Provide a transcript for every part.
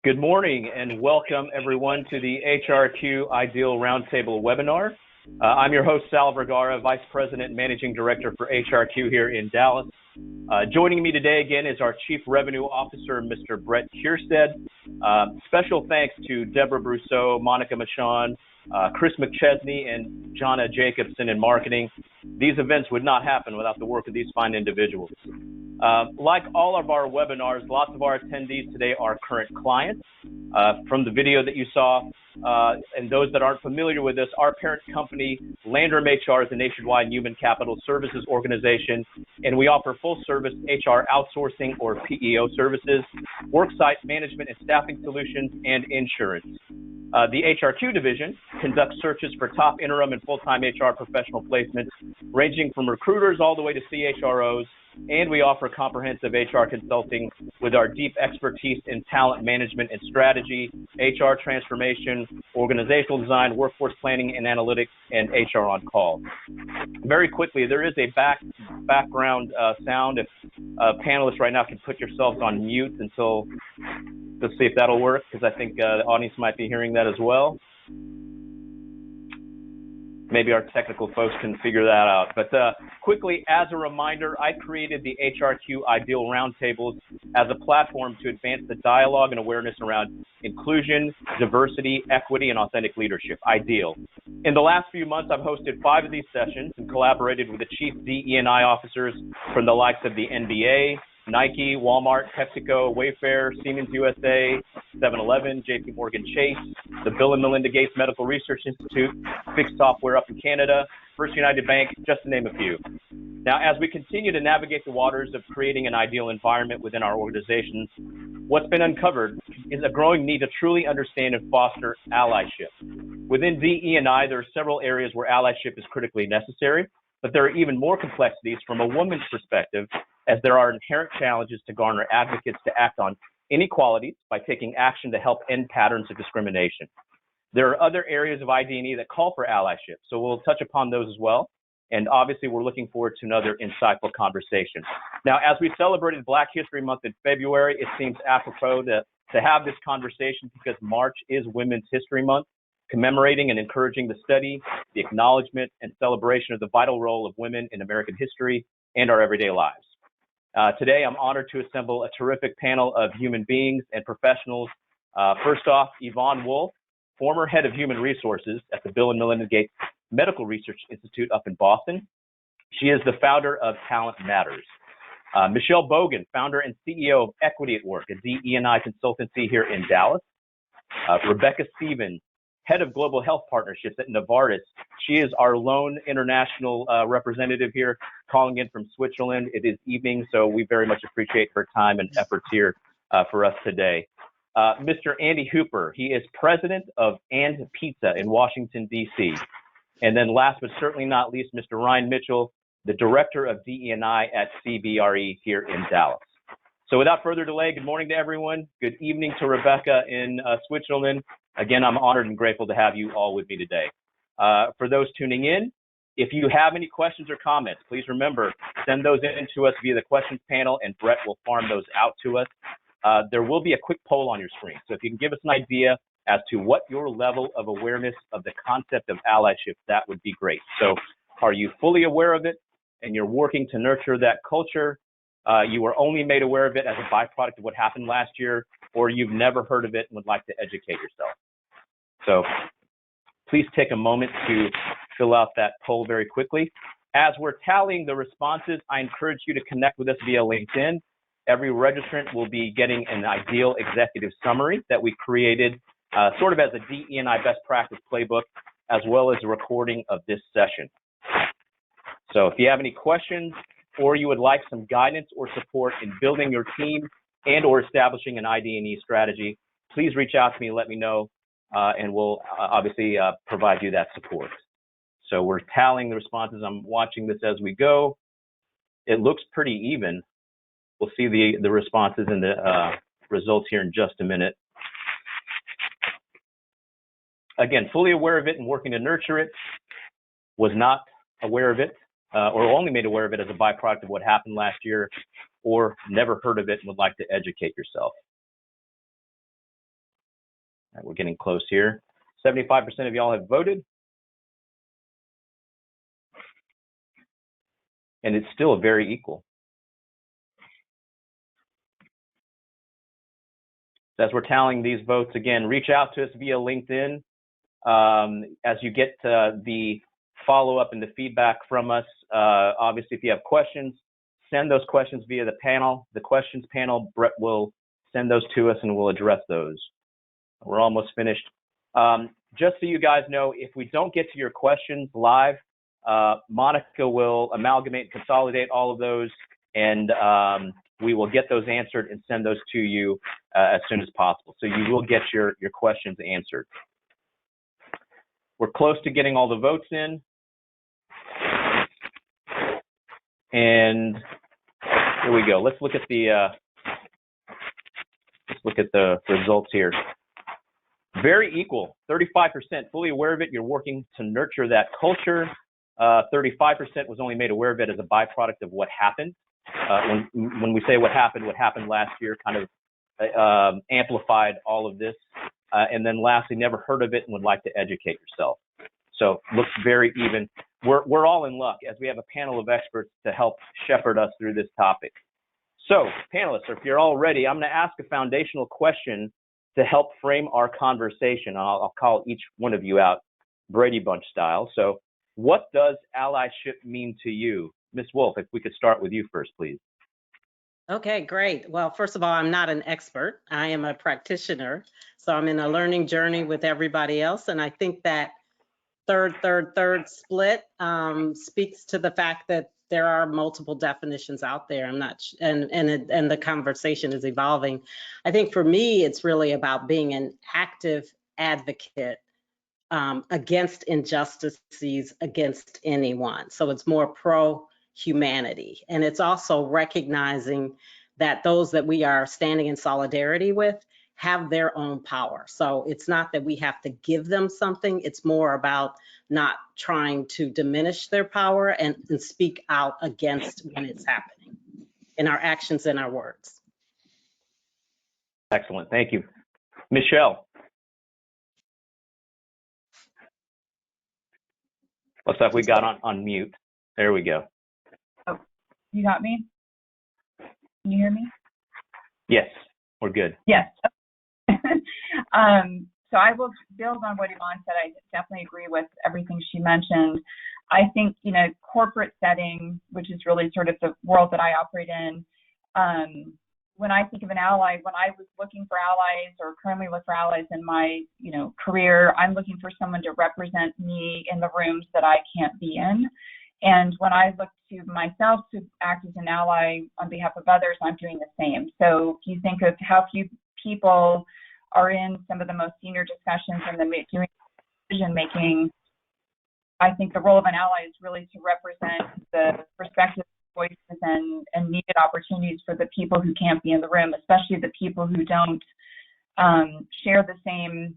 Good morning and welcome everyone to the hrQ IDEAL Roundtable webinar. I'm your host, Sal Vergara, Vice President and Managing Director for hrQ here in Dallas. Joining me today again is our Chief Revenue Officer, Mr. Brett Kierstead. Special thanks to Deborah Brousseau, Monica Michon, Chris McChesney, and Jonna Jacobson in marketing. These events would not happen without the work of these fine individuals. Like all of our webinars, lots of our attendees today are current clients. From the video that you saw, and those that aren't familiar with this, our parent company, Landrum HR, is a nationwide human capital services organization, and we offer full-service HR outsourcing or PEO services, worksite management and staffing solutions, and insurance. The hrQ division conducts searches for top interim and full-time HR professional placements, ranging from recruiters all the way to CHROs, and we offer comprehensive HR consulting with our deep expertise in talent management and strategy, HR transformation, organizational design, workforce planning and analytics, and HR on call. Very quickly, there is a background sound. If panelists right now can put yourselves on mute until, let's see if that'll work, because I think the audience might be hearing that as well. Maybe our technical folks can figure that out. But quickly, as a reminder, I created the hrQ IDEAL Roundtables as a platform to advance the dialogue and awareness around inclusion, diversity, equity, and authentic leadership, IDEAL. In the last few months, I've hosted 5 of these sessions and collaborated with the chief DE&I officers from the likes of the NBA, Nike, Walmart, PepsiCo, Wayfair, Siemens USA, 7-Eleven, JP Morgan Chase, the Bill and Melinda Gates Medical Research Institute, Fix Software up in Canada, First United Bank, just to name a few. Now, as we continue to navigate the waters of creating an ideal environment within our organizations, what's been uncovered is a growing need to truly understand and foster allyship. Within DE&I, there are several areas where allyship is critically necessary, but there are even more complexities from a woman's perspective, as there are inherent challenges to garner advocates to act on inequalities by taking action to help end patterns of discrimination. There are other areas of ID&E that call for allyship, so we'll touch upon those as well. And obviously, we're looking forward to another insightful conversation. Now, as we celebrated Black History Month in February, it seems apropos to have this conversation because March is Women's History Month, commemorating and encouraging the study, the acknowledgement, and celebration of the vital role of women in American history and our everyday lives. Today, I'm honored to assemble a terrific panel of human beings and professionals. First off, Yvonne Wolf, former head of human resources at the Bill and Melinda Gates Medical Research Institute up in Boston. She is the founder of Talent Matters. Michelle Bogan, founder and CEO of Equity at Work, a DE&I consultancy here in Dallas. Rebecca Stevens, head of global health partnerships at Novartis. She is our lone international representative here, calling in from Switzerland. It is evening, so we very much appreciate her time and efforts here for us today. Mr. Andy Hooper, he is president of And Pizza in Washington, D.C. And then last but certainly not least, Mr. Ryan Mitchell, the director of DE&I at CBRE here in Dallas. So without further delay, good morning to everyone. Good evening to Rebecca in Switzerland. Again, I'm honored and grateful to have you all with me today. For those tuning in, if you have any questions or comments, please remember, send those in to us via the questions panel, and Brett will farm those out to us. There will be a quick poll on your screen. So if you can give us an idea as to what your level of awareness of the concept of allyship, that would be great. So are you fully aware of it and you're working to nurture that culture? You were only made aware of it as a byproduct of what happened last year, or you've never heard of it and would like to educate yourself. So please take a moment to fill out that poll very quickly. As we're tallying the responses, I encourage you to connect with us via LinkedIn. Every registrant will be getting an ideal executive summary that we created sort of as a DE&I best practice playbook, as well as a recording of this session. So if you have any questions, or you would like some guidance or support in building your team and or establishing an ID&E strategy, please reach out to me and let me know, and we'll obviously provide you that support. So we're tallying the responses. I'm watching this as we go. It looks pretty even. We'll see the responses and the results here in just a minute. Again, fully aware of it and working to nurture it, was not aware of it, or only made aware of it as a byproduct of what happened last year, or never heard of it and would like to educate yourself. right, we're getting close here. 75% of y'all have voted. And it's still very equal. As we're tallying these votes, again, reach out to us via LinkedIn. As you get the follow-up and the feedback from us, obviously, if you have questions, send those questions via the panel. The questions panel, Brett will send those to us and we'll address those. We're almost finished. Just so you guys know, if we don't get to your questions live, Monica will amalgamate and consolidate all of those, and we will get those answered and send those to you as soon as possible. So you will get your questions answered. We're close to getting all the votes in. And here we go. Let's look at the results here. Very equal, 35%, fully aware of it. You're working to nurture that culture. 35% was only made aware of it as a byproduct of what happened. When we say what happened last year kind of amplified all of this. And then lastly, never heard of it and would like to educate yourself. So looks very even. We're all in luck as we have a panel of experts to help shepherd us through this topic. So panelists, if you're all ready, I'm going to ask a foundational question to help frame our conversation. I'll call each one of you out Brady Bunch style. So what does allyship mean to you? Ms. Wolf, if we could start with you first, please. Okay, great. Well, first of all, I'm not an expert. I am a practitioner. So I'm in a learning journey with everybody else. And I think that third split speaks to the fact that there are multiple definitions out there. I'm not, and the conversation is evolving. I think for me, it's really about being an active advocate against injustices against anyone. So it's more pro-humanity. And it's also recognizing that those that we are standing in solidarity with have their own power. So it's not that we have to give them something. It's more about not trying to diminish their power and speak out against when it's happening in our actions and our words. Excellent. Thank you. Michelle. Looks like we got on mute. There we go. Oh, you got me? Can you hear me? Yes, we're good. Yes. So I will build on what Yvonne said. I definitely agree with everything she mentioned. I think, corporate setting, which is really sort of the world that I operate in, when I think of an ally, when I was looking for allies or currently look for allies in my, career, I'm looking for someone to represent me in the rooms that I can't be in. And when I look to myself to act as an ally on behalf of others, I'm doing the same. So if you think of how few people are in some of the most senior discussions and doing decision making, I think the role of an ally is really to represent the perspectives, voices, and needed opportunities for the people who can't be in the room, especially the people who don't share the same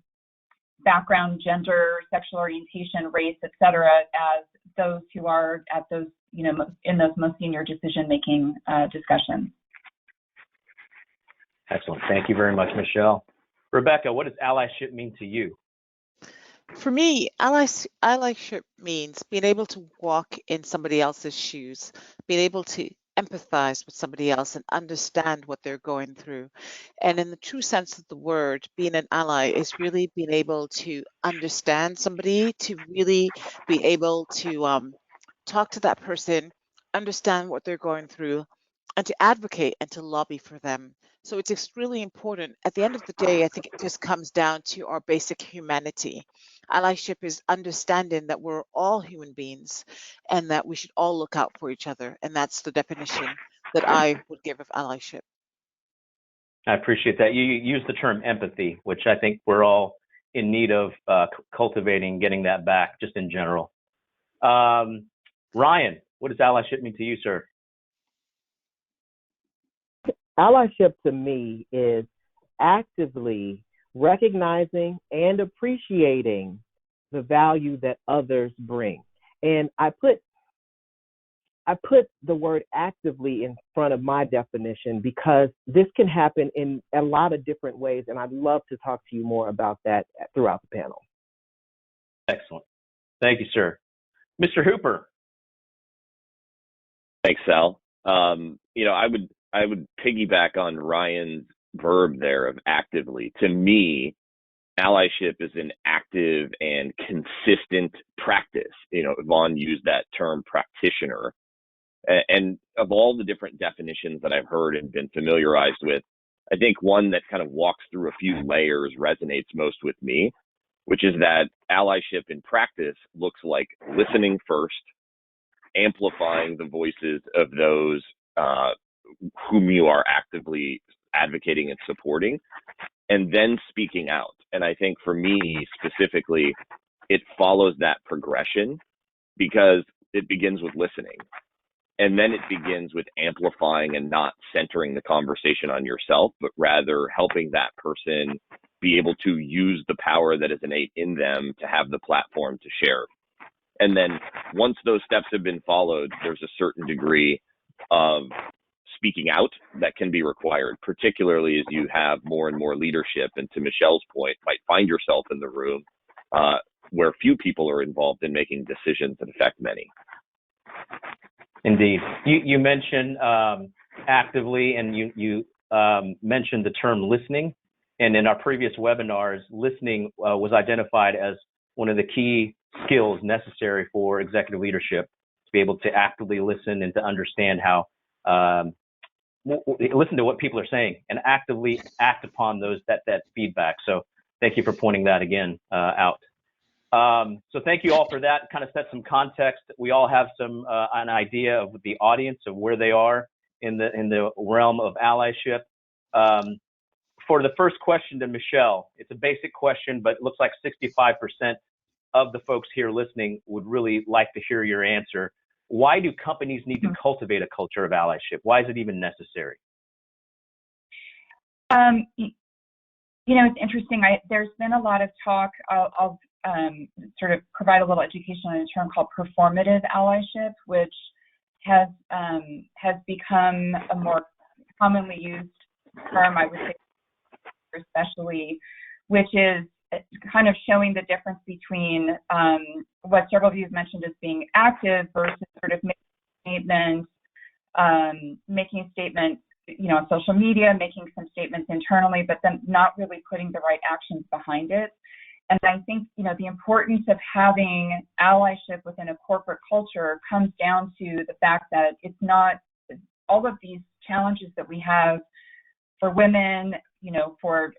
background, gender, sexual orientation, race, et cetera, as those who are at those, in those most senior decision-making discussions. Excellent. Thank you very much, Michelle. Rebecca, what does allyship mean to you? For me, allyship means being able to walk in somebody else's shoes, being able to empathize with somebody else and understand what they're going through. And in the true sense of the word, being an ally is really being able to understand somebody, to really be able to talk to that person, understand what they're going through, and to advocate and to lobby for them. So it's extremely important. At the end of the day, I think it just comes down to our basic humanity. Allyship is understanding that we're all human beings and that we should all look out for each other. And that's the definition that I would give of allyship. I appreciate that. You use the term empathy, which I think we're all in need of cultivating, getting that back just in general. Ryan, what does allyship mean to you, sir? Allyship to me is actively recognizing and appreciating the value that others bring. And I put I put the word actively in front of my definition because this can happen in a lot of different ways, and I'd love to talk to you more about that throughout the panel. Excellent. Thank you, sir. Mr. Hooper. Thanks, Sal. I would piggyback on Ryan's verb there of actively. To me, allyship is an active and consistent practice. Vaughn used that term practitioner. And of all the different definitions that I've heard and been familiarized with, I think one that kind of walks through a few layers resonates most with me, which is that allyship in practice looks like listening first, amplifying the voices of those whom you are actively advocating and supporting, and then speaking out. And I think for me specifically, it follows that progression because it begins with listening. And then it begins with amplifying and not centering the conversation on yourself, but rather helping that person be able to use the power that is innate in them to have the platform to share. And then once those steps have been followed, there's a certain degree of speaking out that can be required, particularly as you have more and more leadership. And to Michelle's point, might find yourself in the room where few people are involved in making decisions that affect many. Indeed. You mentioned actively, and you mentioned the term listening. And in our previous webinars, listening was identified as one of the key skills necessary for executive leadership, to be able to actively listen and to understand how, listen to what people are saying and actively act upon that feedback. So thank you for pointing that again out. So thank you all for that. Kind of set some context. We all have an idea of the audience of where they are in the realm of allyship. For the first question to Michelle, it's a basic question, but it looks like 65% of the folks here listening would really like to hear your answer. Why do companies need to cultivate a culture of allyship? Why is it even necessary? It's interesting. There's been a lot of talk. I'll sort of provide a little education on a term called performative allyship, which has become a more commonly used term, I would say, especially, which is kind of showing the difference between what several of you have mentioned as being active versus sort of making statements, on social media, making some statements internally, but then not really putting the right actions behind it. And I think, the importance of having allyship within a corporate culture comes down to the fact that it's not all of these challenges that we have for women, for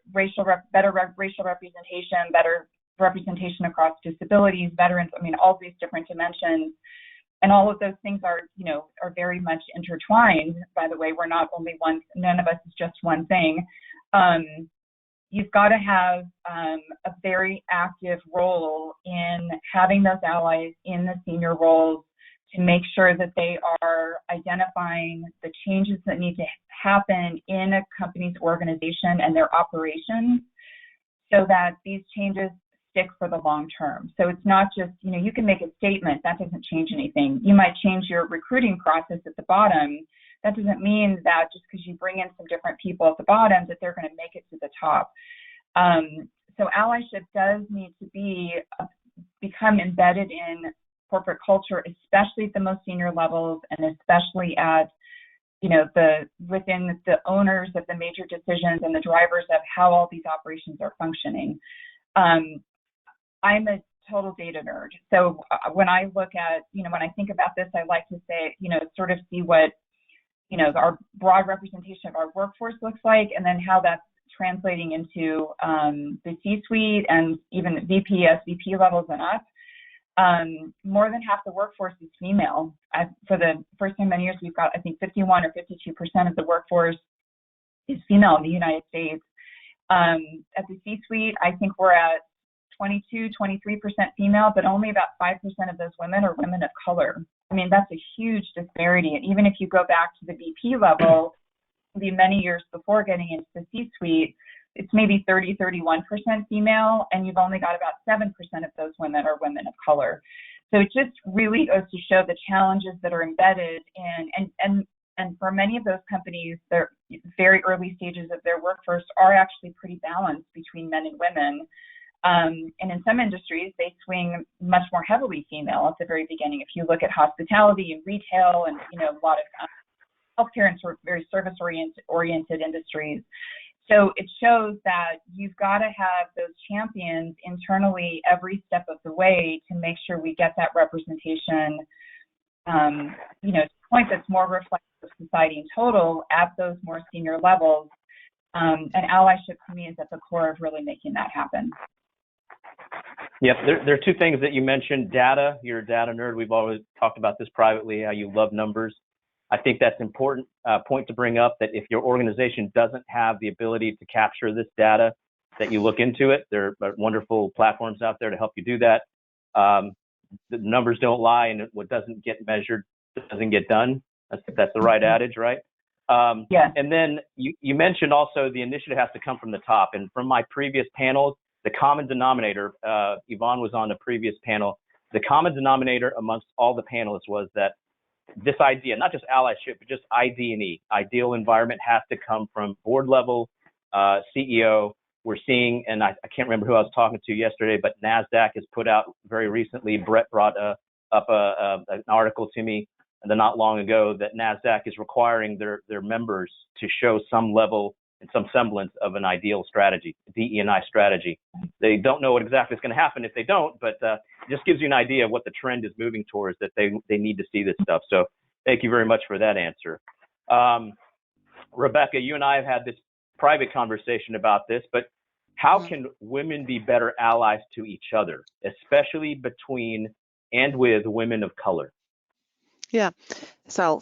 better racial representation, better representation across disabilities, veterans, all these different dimensions. And all of those things are very much intertwined. By the way, we're not only one, none of us is just one thing. You've got to have a very active role in having those allies in the senior roles to make sure that they are identifying the changes that need to happen in a company's organization and their operations so that these changes stick for the long term. So it's not just, you can make a statement, that doesn't change anything. You might change your recruiting process at the bottom. That doesn't mean that just because you bring in some different people at the bottom that they're going to make it to the top. So allyship does need to become embedded in corporate culture, especially at the most senior levels, and especially at within the owners of the major decisions and the drivers of how all these operations are functioning. I'm a total data nerd, so when I look at when I think about this, I like to say sort of see what our broad representation of our workforce looks like, and then how that's translating into the C-suite and even VP, SVP levels and up. More than half the workforce is female. For the first time in many years, we've got, I think, 51 or 52% of the workforce is female in the United States. At the C-suite, I think we're at 22, 23% female, but only about 5% of those women are women of color. That's a huge disparity. And even if you go back to the VP level, the many years before getting into the C-suite, it's maybe 30, 31% female, and you've only got about 7% of those women are women of color. So it just really goes to show the challenges that are embedded in, and for many of those companies, their very early stages of their workforce are actually pretty balanced between men and women. And in some industries, they swing much more heavily female at the very beginning. If you look at hospitality and retail and, you know, a lot of healthcare and sort of very service-oriented industries. So it shows that you've got to have those champions internally every step of the way to make sure we get that representation, you know, to a point that's more reflective of society in total at those more senior levels. And allyship to me is at the core of really making that happen. Yep, there are two things that you mentioned. Data, you're a data nerd. We've always talked about this privately, how you love numbers. I think that's an important point to bring up, that if your organization doesn't have the ability to capture this data, that you look into it. There are wonderful platforms out there to help you do that. The numbers don't lie, and what doesn't get measured doesn't get done. That's the right adage, right? Yeah. And then you mentioned also the initiative has to come from the top. And from my previous panels, the common denominator, Yvonne was on the previous panel, the common denominator amongst all the panelists was that this idea, not just allyship, but just ID&E, ideal environment, has to come from board level, CEO. We're seeing, and I can't remember who I was talking to yesterday, but NASDAQ has put out very recently, Brett brought up an article to me not long ago that NASDAQ is requiring their members to show some level and some semblance of an ideal strategy, DE&I strategy. They don't know what exactly is going to happen if they don't, but it just gives you an idea of what the trend is moving towards, that they need to see this stuff. So thank you very much for that answer. Rebecca, you and I have had this private conversation about this, but how can women be better allies to each other, especially between and with women of color? Yeah, so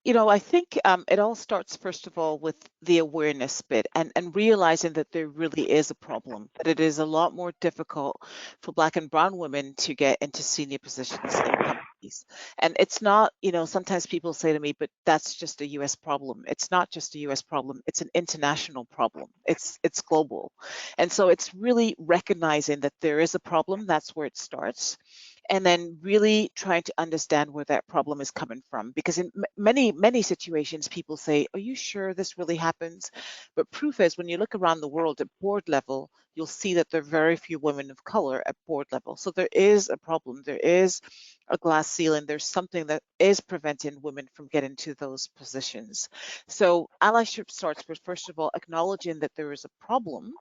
you know, I think it all starts first of all with the awareness bit and realizing that there really is a problem, that it is a lot more difficult for Black and brown women to get into senior positions in companies. And it's not, you know, sometimes people say to me, but that's just a US problem. It's not just a US problem, it's an international problem. It's global. And so it's really recognizing that there is a problem, that's where it starts. And then really trying to understand where that problem is coming from. Because in many situations, people say, are you sure this really happens? But proof is, when you look around the world at board level, you'll see that there are very few women of color at board level. So there is a problem. There is a glass ceiling. There's something that is preventing women from getting to those positions. So allyship starts with, first of all, acknowledging that there is a problem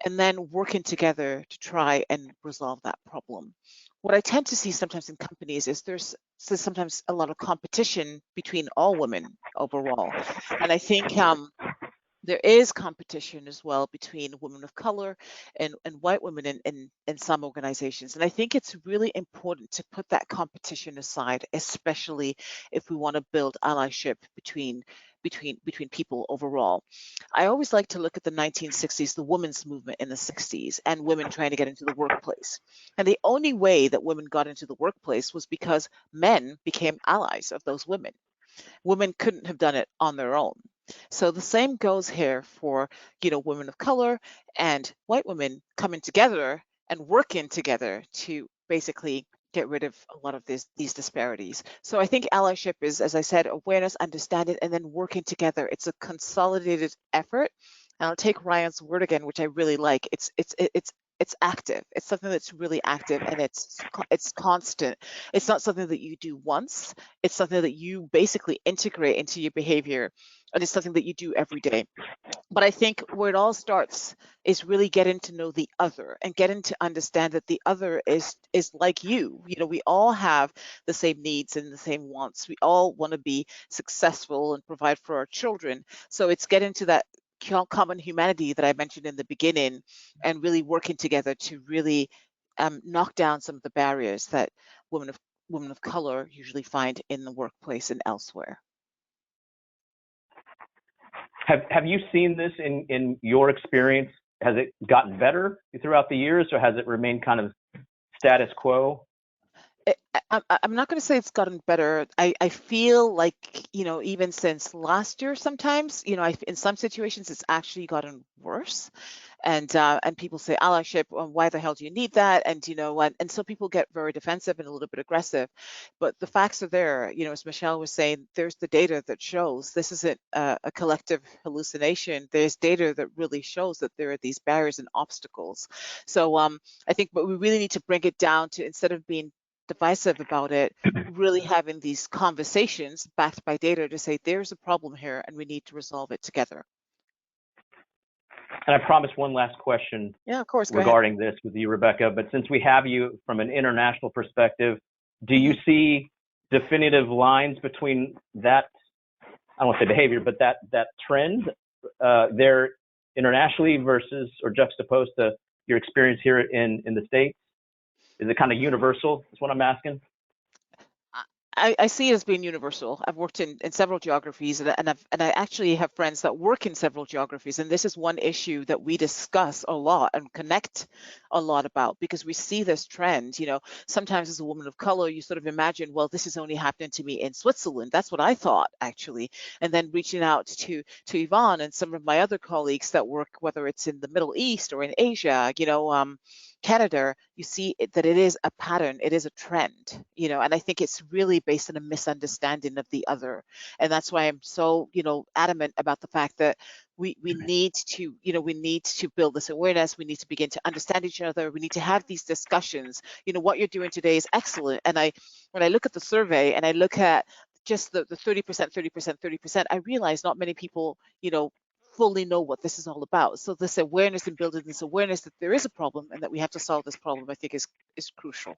and then working together to try and resolve that problem. What I tend to see sometimes in companies is there's sometimes a lot of competition between all women overall. And I think there is competition as well between women of color and white women in some organizations. And I think it's really important to put that competition aside, especially if we want to build allyship between people overall. I always like to look at the 1960s, the women's movement in the 60s, and women trying to get into the workplace. And the only way that women got into the workplace was because men became allies of those women. Women couldn't have done it on their own. So the same goes here for, you know, women of color and white women coming together and working together to basically get rid of a lot of these disparities. So I think allyship is, as I said, awareness, understanding, and then working together. It's a consolidated effort. And I'll take Ryan's word again, which I really like. It's active. It's something that's really active, and it's constant. It's not something that you do once. It's something that you basically integrate into your behavior, and it's something that you do every day. But I think where it all starts is really getting to know the other and getting to understand that the other is like you. You know, we all have the same needs and the same wants. We all want to be successful and provide for our children. So it's getting to that common humanity that I mentioned in the beginning, and really working together to really knock down some of the barriers that women of color usually find in the workplace and elsewhere. Have you seen this in your experience? Has it gotten better throughout the years, or has it remained kind of status quo? I'm not going to say it's gotten better. I feel like, you know, even since last year, sometimes, you know, in some situations, it's actually gotten worse. And people say allyship, well, why the hell do you need that? And and so people get very defensive and a little bit aggressive. But the facts are there. As Michelle was saying, there's the data that shows this isn't a collective hallucination. There's data that really shows that there are these barriers and obstacles. So I think, but we really need to bring it down to, instead of being divisive about it, really having these conversations backed by data to say there's a problem here and we need to resolve it together. And I promise one last question Of course, regarding this with you, Rebecca. But since we have you from an international perspective, do you see definitive lines between that, I don't want to say behavior, but that trend there internationally versus or juxtaposed to your experience here in the States? Is it kind of universal, is what I'm asking? I see it as being universal. I've worked in several geographies, and I actually have friends that work in several geographies, and this is one issue that we discuss a lot and connect a lot about, because we see this trend. Sometimes as a woman of color, you sort of imagine, well, this is only happening to me in Switzerland. That's what I thought, actually. And then reaching out to Yvonne and some of my other colleagues that work, whether it's in the Middle East or in Asia, Canada, you see that it is a pattern, it is a trend, and I think it's really based on a misunderstanding of the other. And that's why I'm so, adamant about the fact that we need to, we need to build this awareness. We need to begin to understand each other. We need to have these discussions. What you're doing today is excellent. And when I look at the survey and I look at just the 30%, I realize not many people, fully know what this is all about. So this awareness and building this awareness that there is a problem and that we have to solve this problem, I think is crucial.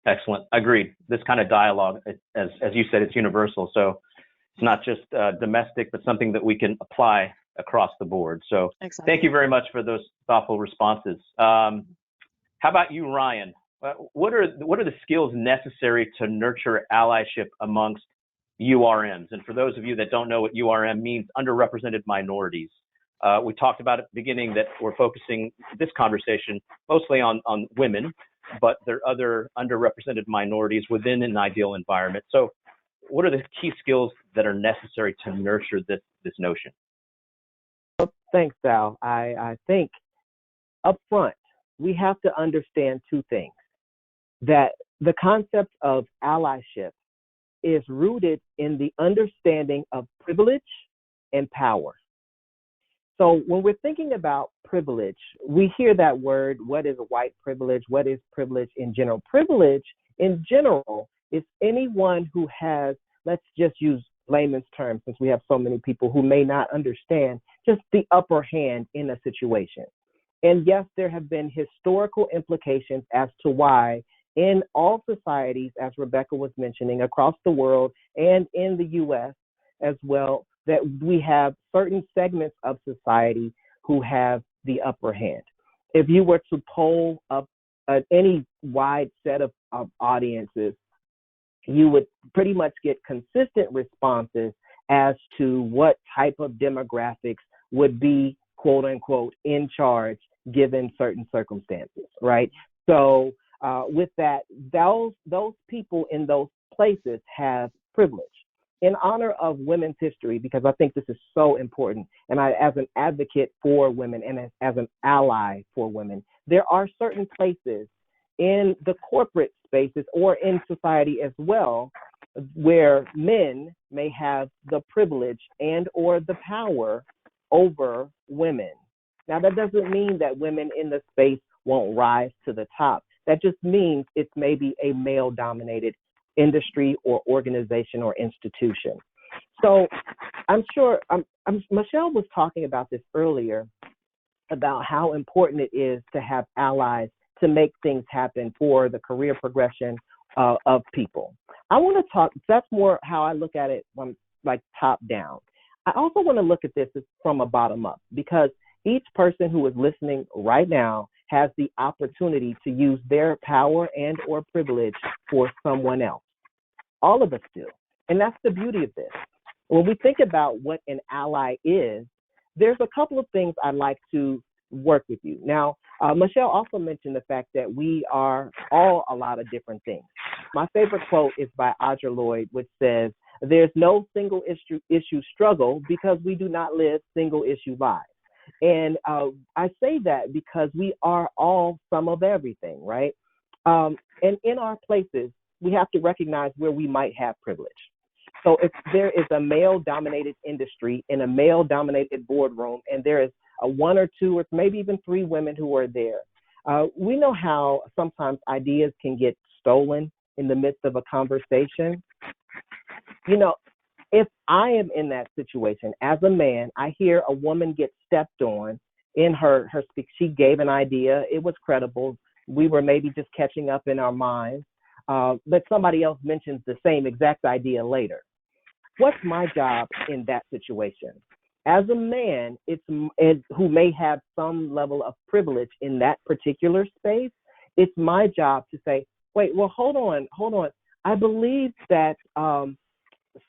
Excellent. Agreed. This kind of dialogue, as you said, it's universal. So it's not just domestic, but something that we can apply across the board. So Exactly. Thank you very much for those thoughtful responses. How about you, Ryan? What are the skills necessary to nurture allyship amongst URMs? And for those of you that don't know what URM means, underrepresented minorities. We talked about at the beginning that we're focusing this conversation mostly on women, but there are other underrepresented minorities within an ideal environment. So what are the key skills that are necessary to nurture this notion? Thanks, Sal. I think up front, we have to understand two things. That the concept of allyship is rooted in the understanding of privilege and power. So when we're thinking about privilege, we hear that word, what is white privilege? What is privilege in general? Privilege in general is anyone who has, let's just use layman's terms since we have so many people who may not understand, just the upper hand in a situation. And yes, there have been historical implications as to why in all societies, as Rebecca was mentioning, across the world and in the U.S. as well, that we have certain segments of society who have the upper hand. If you were to poll up any wide set of audiences, you would pretty much get consistent responses as to what type of demographics would be, quote unquote, in charge given certain circumstances, right? So with that, those people in those places have privilege. In honor of women's history, because I think this is so important, and I, as an advocate for women and as an ally for women, there are certain places in the corporate spaces or in society as well where men may have the privilege and or the power over women. Now, that doesn't mean that women in the space won't rise to the top. That just means it's maybe a male-dominated industry or organization or institution. So I'm sure Michelle was talking about this earlier about how important it is to have allies to make things happen for the career progression of people. I want to talk, that's more how I look at it from like top down. I also want to look at this from a bottom up, because each person who is listening right now has the opportunity to use their power and or privilege for someone else. All of us do. And that's the beauty of this. When we think about what an ally is, there's a couple of things I'd like to work with you. Now, Michelle also mentioned the fact that we are all a lot of different things. My favorite quote is by Audre Lorde, which says, "There's no single issue struggle because we do not live single issue lives." And I say that because we are all some of everything, right? And in our places, we have to recognize where we might have privilege. So if there is a male-dominated industry in a male-dominated boardroom, and there is a one or two or maybe even three women who are there, we know how sometimes ideas can get stolen in the midst of a conversation. You know, if I am in that situation as a man, I hear a woman get stepped on in her speech. She gave an idea. It was credible. We were maybe just catching up in our minds. But somebody else mentions the same exact idea later. What's my job in that situation? As a man, who may have some level of privilege in that particular space, it's my job to say, wait, well, hold on. I believe that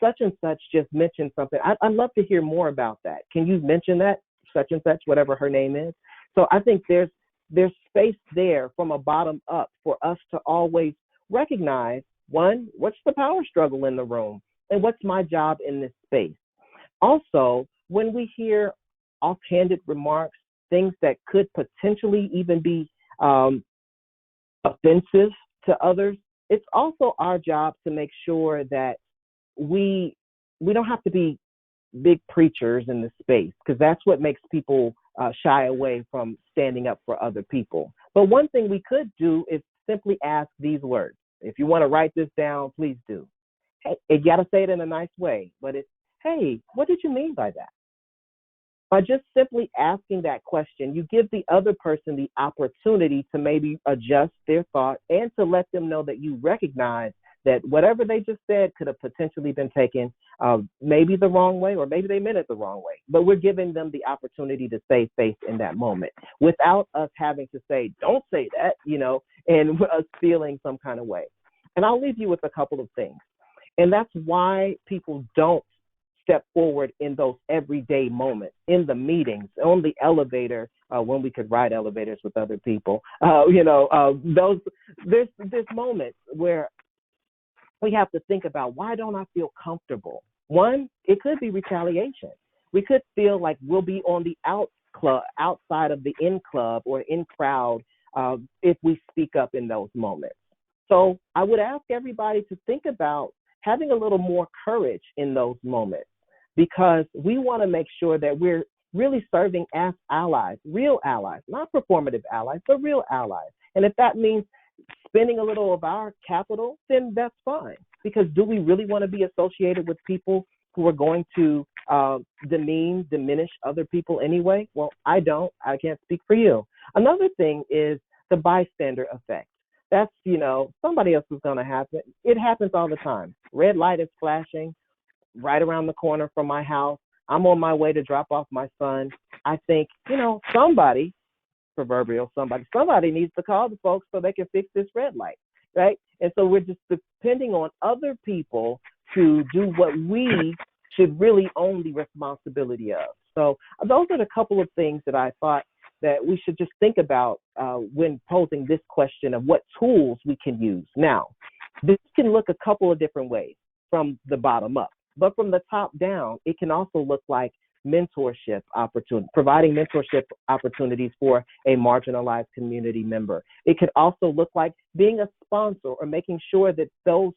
such and such just mentioned something. I'd love to hear more about that. Can you mention that, such and such, whatever her name is? So I think there's space there from a bottom up for us to always recognize, one, what's the power struggle in the room? And what's my job in this space? Also, when we hear offhanded remarks, things that could potentially even be offensive to others, it's also our job to make sure that we don't have to be big preachers in the space, because that's what makes people shy away from standing up for other people. But one thing we could do is simply ask these words. If you want to write this down, please do. Hey, you got to say it in a nice way, but it's, hey, what did you mean by that? By just simply asking that question, you give the other person the opportunity to maybe adjust their thought and to let them know that you recognize that whatever they just said could have potentially been taken maybe the wrong way, or maybe they meant it the wrong way. But we're giving them the opportunity to save face in that moment without us having to say, don't say that, and us feeling some kind of way. And I'll leave you with a couple of things. And that's why people don't step forward in those everyday moments, in the meetings, on the elevator, when we could ride elevators with other people. There's moments where we have to think about, why don't I feel comfortable? One, it could be retaliation. We could feel like we'll be on the outside of the in club or in crowd if we speak up in those moments. So I would ask everybody to think about having a little more courage in those moments, because we want to make sure that we're really serving as allies, real allies, not performative allies, but real allies. And if that means spending a little of our capital, then that's fine. Because do we really want to be associated with people who are going to diminish other people anyway? Well, I don't. I can't speak for you. Another thing is the bystander effect. That's, somebody else is going to happen. It happens all the time. Red light is flashing right around the corner from my house. I'm on my way to drop off my son. I think, somebody needs to call the folks so they can fix this red light, right? And so we're just depending on other people to do what we should really own the responsibility of. So those are the couple of things that I thought that we should just think about when posing this question of what tools we can use. Now, this can look a couple of different ways from the bottom up, but from the top down, it can also look like mentorship opportunity, providing mentorship opportunities for a marginalized community member. It could also look like being a sponsor or making sure that those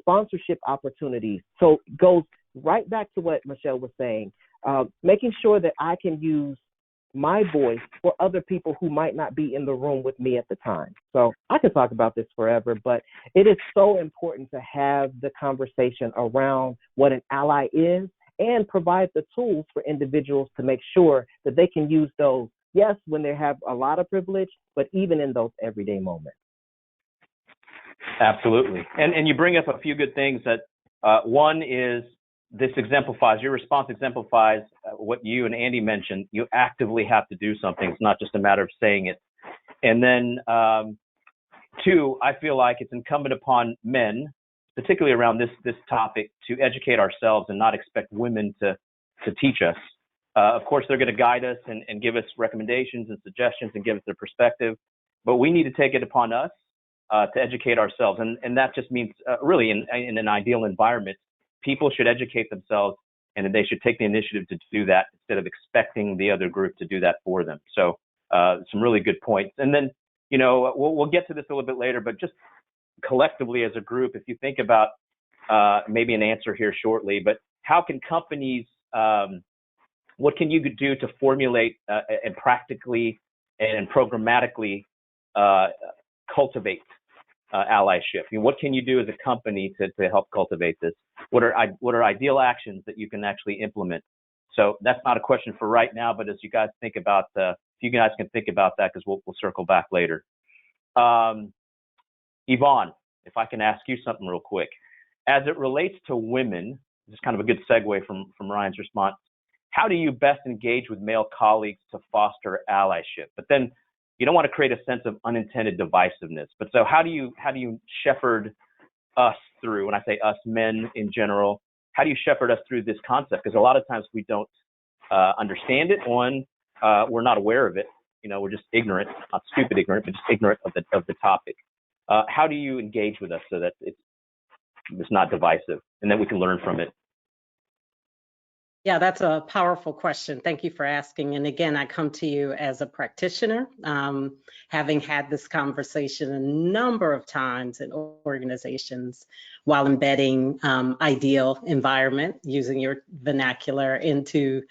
sponsorship opportunities, so it goes right back to what Michelle was saying, making sure that I can use my voice for other people who might not be in the room with me at the time. So I could talk about this forever, but it is so important to have the conversation around what an ally is and provide the tools for individuals to make sure that they can use those, yes, when they have a lot of privilege, but even in those everyday moments. Absolutely. And you bring up a few good things that one is your response exemplifies what you and Andy mentioned. You actively have to do something. It's not just a matter of saying it. And then two, I feel like it's incumbent upon men, particularly around this topic, to educate ourselves and not expect women to teach us. Of course, they're going to guide us and give us recommendations and suggestions and give us their perspective, but we need to take it upon us to educate ourselves. And that just means really in an ideal environment, people should educate themselves and they should take the initiative to do that instead of expecting the other group to do that for them. So some really good points. And then, we'll get to this a little bit later, but just collectively as a group, if you think about maybe an answer here shortly, but how can companies, what can you do to formulate and practically and programmatically cultivate allyship? What can you do as a company to help cultivate this? What are ideal actions that you can actually implement? So that's not a question for right now, but as you guys think about, if you guys can think about that, because we'll circle back later. Yvonne, if I can ask you something real quick. As it relates to women, this is kind of a good segue from Ryan's response. How do you best engage with male colleagues to foster allyship? But then you don't want to create a sense of unintended divisiveness. But so how do you shepherd us through, when I say us, men in general, how do you shepherd us through this concept? Because a lot of times we don't understand it. One, we're not aware of it. We're just ignorant, not stupid ignorant, but just ignorant of the topic. How do you engage with us so that it's not divisive and that we can learn from it? Yeah, that's a powerful question. Thank you for asking. And again, I come to you as a practitioner, having had this conversation a number of times in organizations while embedding ideal environment, using your vernacular, into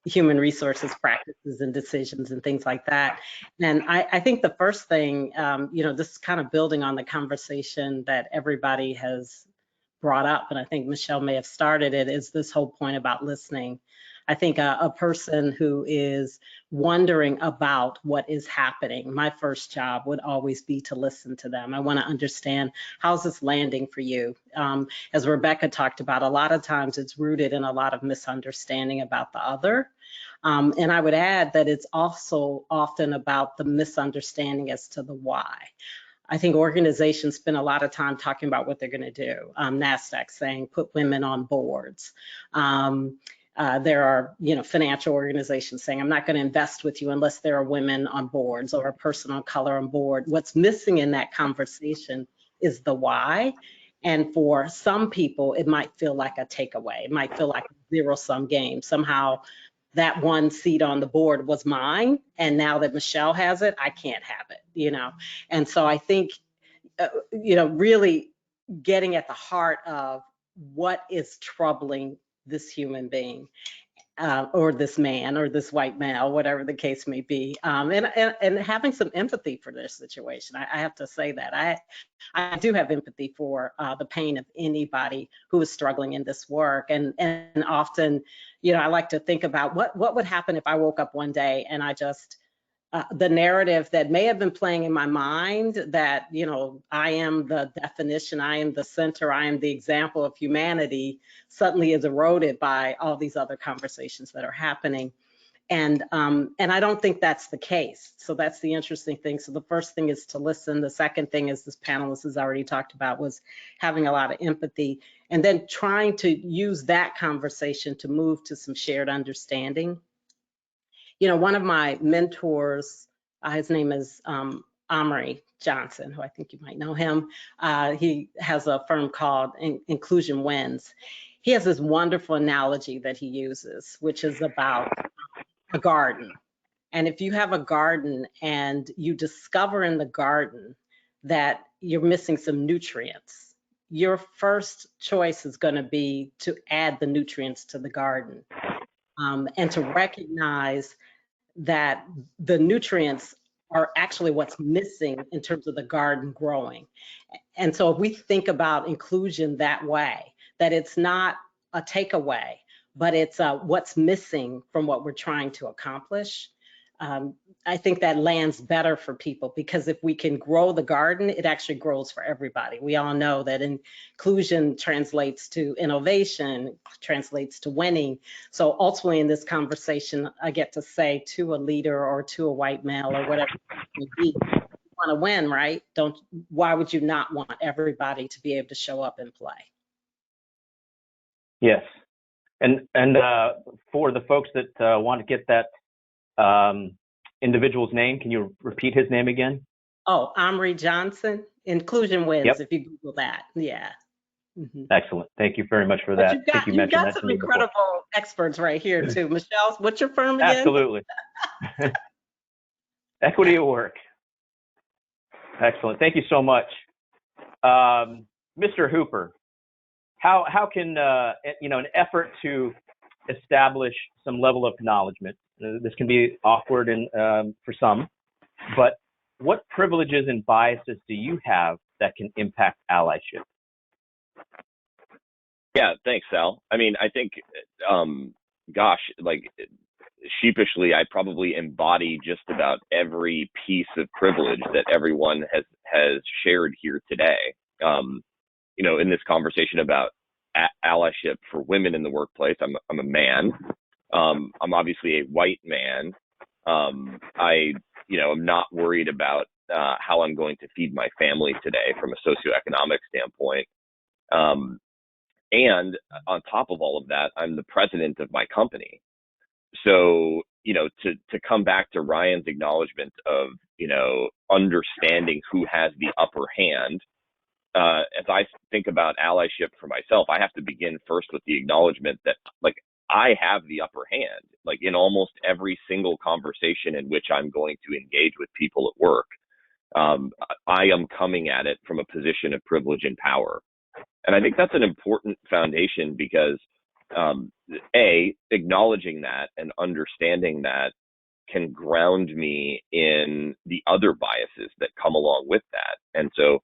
human resources practices and decisions and things like that. And I think the first thing, this is kind of building on the conversation that everybody has brought up, and I think Michelle may have started it, is this whole point about listening. I think a person who is wondering about what is happening, my first job would always be to listen to them. I want to understand, how's this landing for you? As Rebecca talked about, a lot of times it's rooted in a lot of misunderstanding about the other. And I would add that it's also often about the misunderstanding as to the why. I think organizations spend a lot of time talking about what they're going to do. NASDAQ saying put women on boards. There are, financial organizations saying I'm not going to invest with you unless there are women on boards or a person of color on board. What's missing in that conversation is the why. And for some people, it might feel like a takeaway. It might feel like a zero-sum game. Somehow that one seat on the board was mine, and now that Michelle has it, I can't have it, And so I think, really getting at the heart of what is troubling this human being, or this man, or this white male, whatever the case may be, and having some empathy for their situation. I have to say that I do have empathy for the pain of anybody who is struggling in this work, and often, I like to think about what would happen if I woke up one day and I just the narrative that may have been playing in my mind that, I am the definition, I am the center, I am the example of humanity, suddenly is eroded by all these other conversations that are happening. And I don't think that's the case. So that's the interesting thing. So the first thing is to listen. The second thing, as this panelist has already talked about, was having a lot of empathy, and then trying to use that conversation to move to some shared understanding. One of my mentors, his name is Omri Johnson, who I think you might know him. He has a firm called Inclusion Wins. He has this wonderful analogy that he uses, which is about a garden. And if you have a garden and you discover in the garden that you're missing some nutrients, your first choice is going to be to add the nutrients to the garden. And to recognize that the nutrients are actually what's missing in terms of the garden growing. And so if we think about inclusion that way, that it's not a takeaway, but it's what's missing from what we're trying to accomplish, I think that lands better for people, because if we can grow the garden, it actually grows for everybody. We all know that inclusion translates to innovation, translates to winning. So ultimately in this conversation, I get to say to a leader or to a white male or whatever it may be, you want to win, right? Why would you not want everybody to be able to show up and play? Yes. And for the folks that want to get that individual's name, can you repeat his name again? Oh, Omri Johnson, Inclusion Wins. Yep. If you Google that, yeah. Mhm. Excellent. Thank you very much for But that. you've I think got you you've mentioned got that to some me before. incredible experts right here too. Michelle, what's your firm again? Absolutely. Equity at Work. Excellent. Thank you so much. Mr. Hooper, how can, an effort to establish some level of acknowledgement, this can be awkward and for some, but what privileges and biases do you have that can impact allyship? Yeah, thanks, Sal. I mean, I think, sheepishly, I probably embody just about every piece of privilege that everyone has shared here today. In this conversation about allyship for women in the workplace, I'm a man. I'm obviously a white man. I'm not worried about how I'm going to feed my family today from a socioeconomic standpoint. And on top of all of that, I'm the president of my company. So, to come back to Ryan's acknowledgement of, understanding who has the upper hand, as I think about allyship for myself, I have to begin first with the acknowledgement that, I have the upper hand, in almost every single conversation in which I'm going to engage with people at work. I am coming at it from a position of privilege and power. And I think that's an important foundation because, acknowledging that and understanding that can ground me in the other biases that come along with that. And so,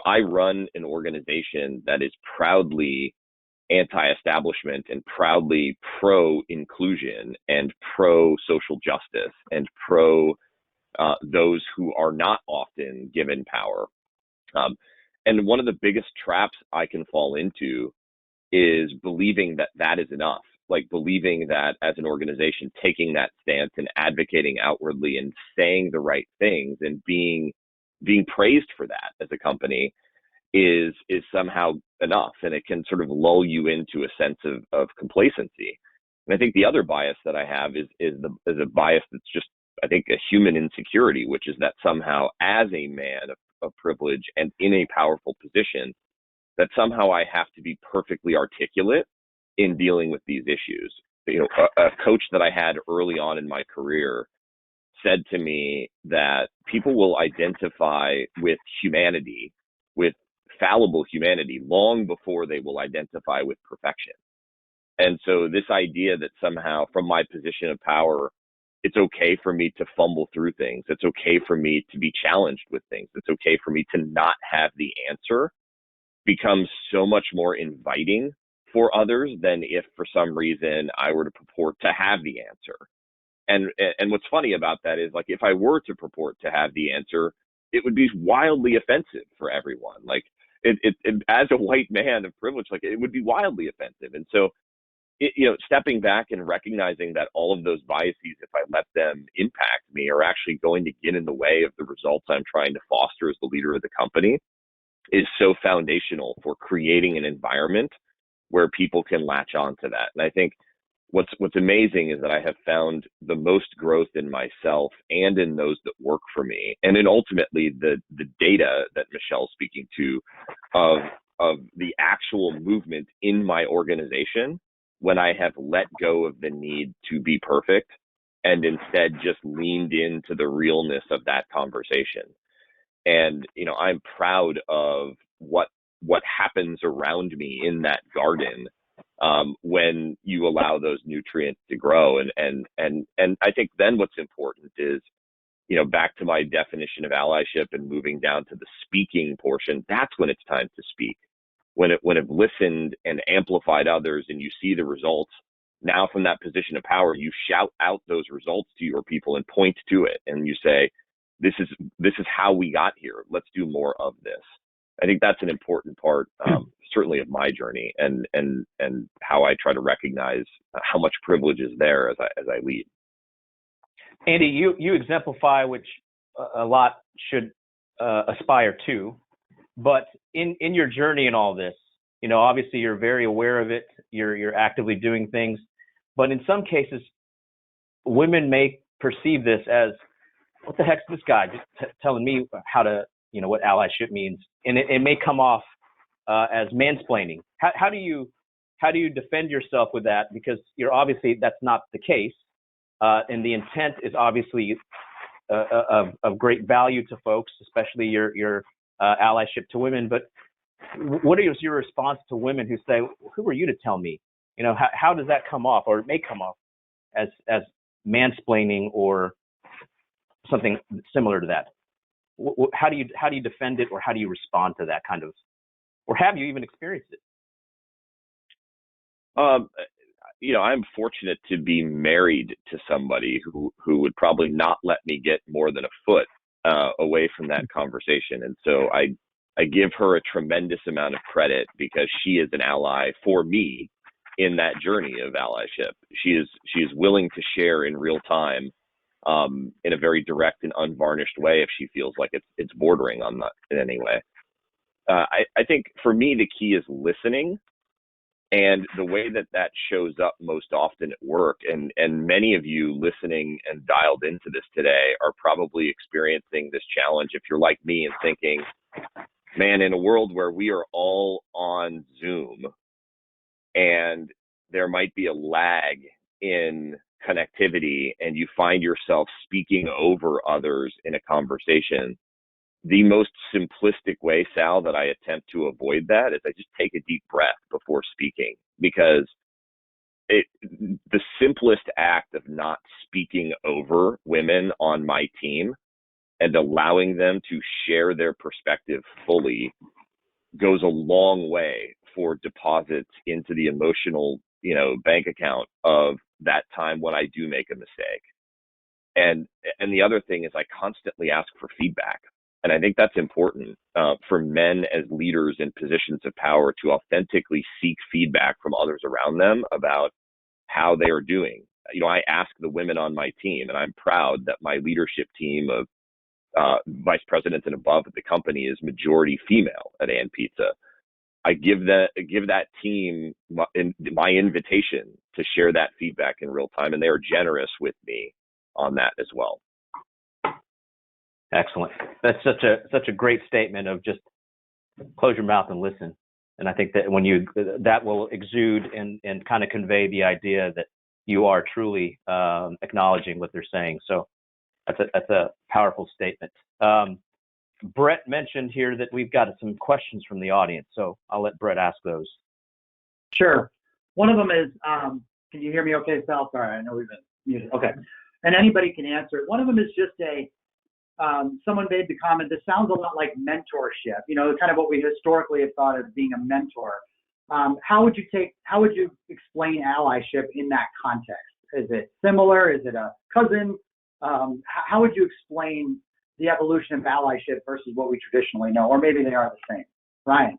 I run an organization that is proudly anti-establishment and proudly pro-inclusion and pro-social justice and pro those who are not often given power. And one of the biggest traps I can fall into is believing that that is enough, believing that as an organization, taking that stance and advocating outwardly and saying the right things and being praised for that as a company is somehow enough. And it can sort of lull you into a sense of complacency. And I think the other bias that I have is a bias that's just, I think, a human insecurity, which is that somehow as a man of privilege and in a powerful position, that somehow I have to be perfectly articulate in dealing with these issues. A coach that I had early on in my career said to me that people will identify with humanity, with fallible humanity, long before they will identify with perfection. And so this idea that somehow from my position of power, it's okay for me to fumble through things. It's okay for me to be challenged with things. It's okay for me to not have the answer becomes so much more inviting for others than if for some reason I were to purport to have the answer. And what's funny about that is, if I were to purport to have the answer, it would be wildly offensive for everyone. It as a white man of privilege, it would be wildly offensive. And so, stepping back and recognizing that all of those biases, if I let them impact me, are actually going to get in the way of the results I'm trying to foster as the leader of the company, is so foundational for creating an environment where people can latch on to that. And I think what's amazing is that I have found the most growth in myself and in those that work for me, and in ultimately the data that Michelle's speaking to of the actual movement in my organization when I have let go of the need to be perfect and instead just leaned into the realness of that conversation. And, I'm proud of what happens around me in that garden when you allow those nutrients to grow. And I think then what's important is, back to my definition of allyship and moving down to the speaking portion, that's when it's time to speak. When I've listened and amplified others and you see the results, now from that position of power, you shout out those results to your people and point to it. And you say, this is how we got here. Let's do more of this. I think that's an important part, certainly of my journey and how I try to recognize how much privilege is there as I lead. Andy, you exemplify, which a lot should aspire to, but in your journey in all this, obviously you're very aware of it. You're actively doing things, but in some cases, women may perceive this as, what the heck's this guy just telling me how to, what allyship means? And it may come off as mansplaining. How do you defend yourself with that? Because you're obviously that's not the case, and the intent is obviously of great value to folks, especially your allyship to women. But what is your response to women who say, "Who are you to tell me?" You know, how does that come off, or it may come off as mansplaining or something similar to that? How do you defend it, or how do you respond to that kind of, or have you even experienced it? You know, I'm fortunate to be married to somebody who would probably not let me get more than a foot away from that conversation, and so I give her a tremendous amount of credit because she is an ally for me in that journey of allyship. She is willing to share in real time, in a very direct and unvarnished way if she feels like it's bordering on that in any way. I think for me the key is listening. And the way that shows up most often at work, and many of you listening and dialed into this today are probably experiencing this challenge if you're like me and thinking, man, in a world where we are all on Zoom and there might be a lag in connectivity and you find yourself speaking over others in a conversation, the most simplistic way, Sal, that I attempt to avoid that is I just take a deep breath before speaking, because the simplest act of not speaking over women on my team and allowing them to share their perspective fully goes a long way for deposits into the emotional, bank account of that time when I do make a mistake. And the other thing is I constantly ask for feedback. And I think that's important for men as leaders in positions of power to authentically seek feedback from others around them about how they are doing. I ask the women on my team, and I'm proud that my leadership team of vice presidents and above at the company is majority female at And Pizza. I give that team my invitation to share that feedback in real time, and they are generous with me on that as well. Excellent. That's such a great statement of just close your mouth and listen. And I think that that will exude and kind of convey the idea that you are truly acknowledging what they're saying. So that's a powerful statement. Brett mentioned here that we've got some questions from the audience, so I'll let Brett ask those. Sure. One of them is, can you hear me okay, Sal? Sorry, I know we've been muted. Okay. And anybody can answer it. One of them is just someone made the comment, this sounds a lot like mentorship, kind of what we historically have thought of being a mentor. How would you explain allyship in that context? Is it similar? Is it a cousin? How would you explain the evolution of allyship versus what we traditionally know? Or maybe they are the same. Ryan?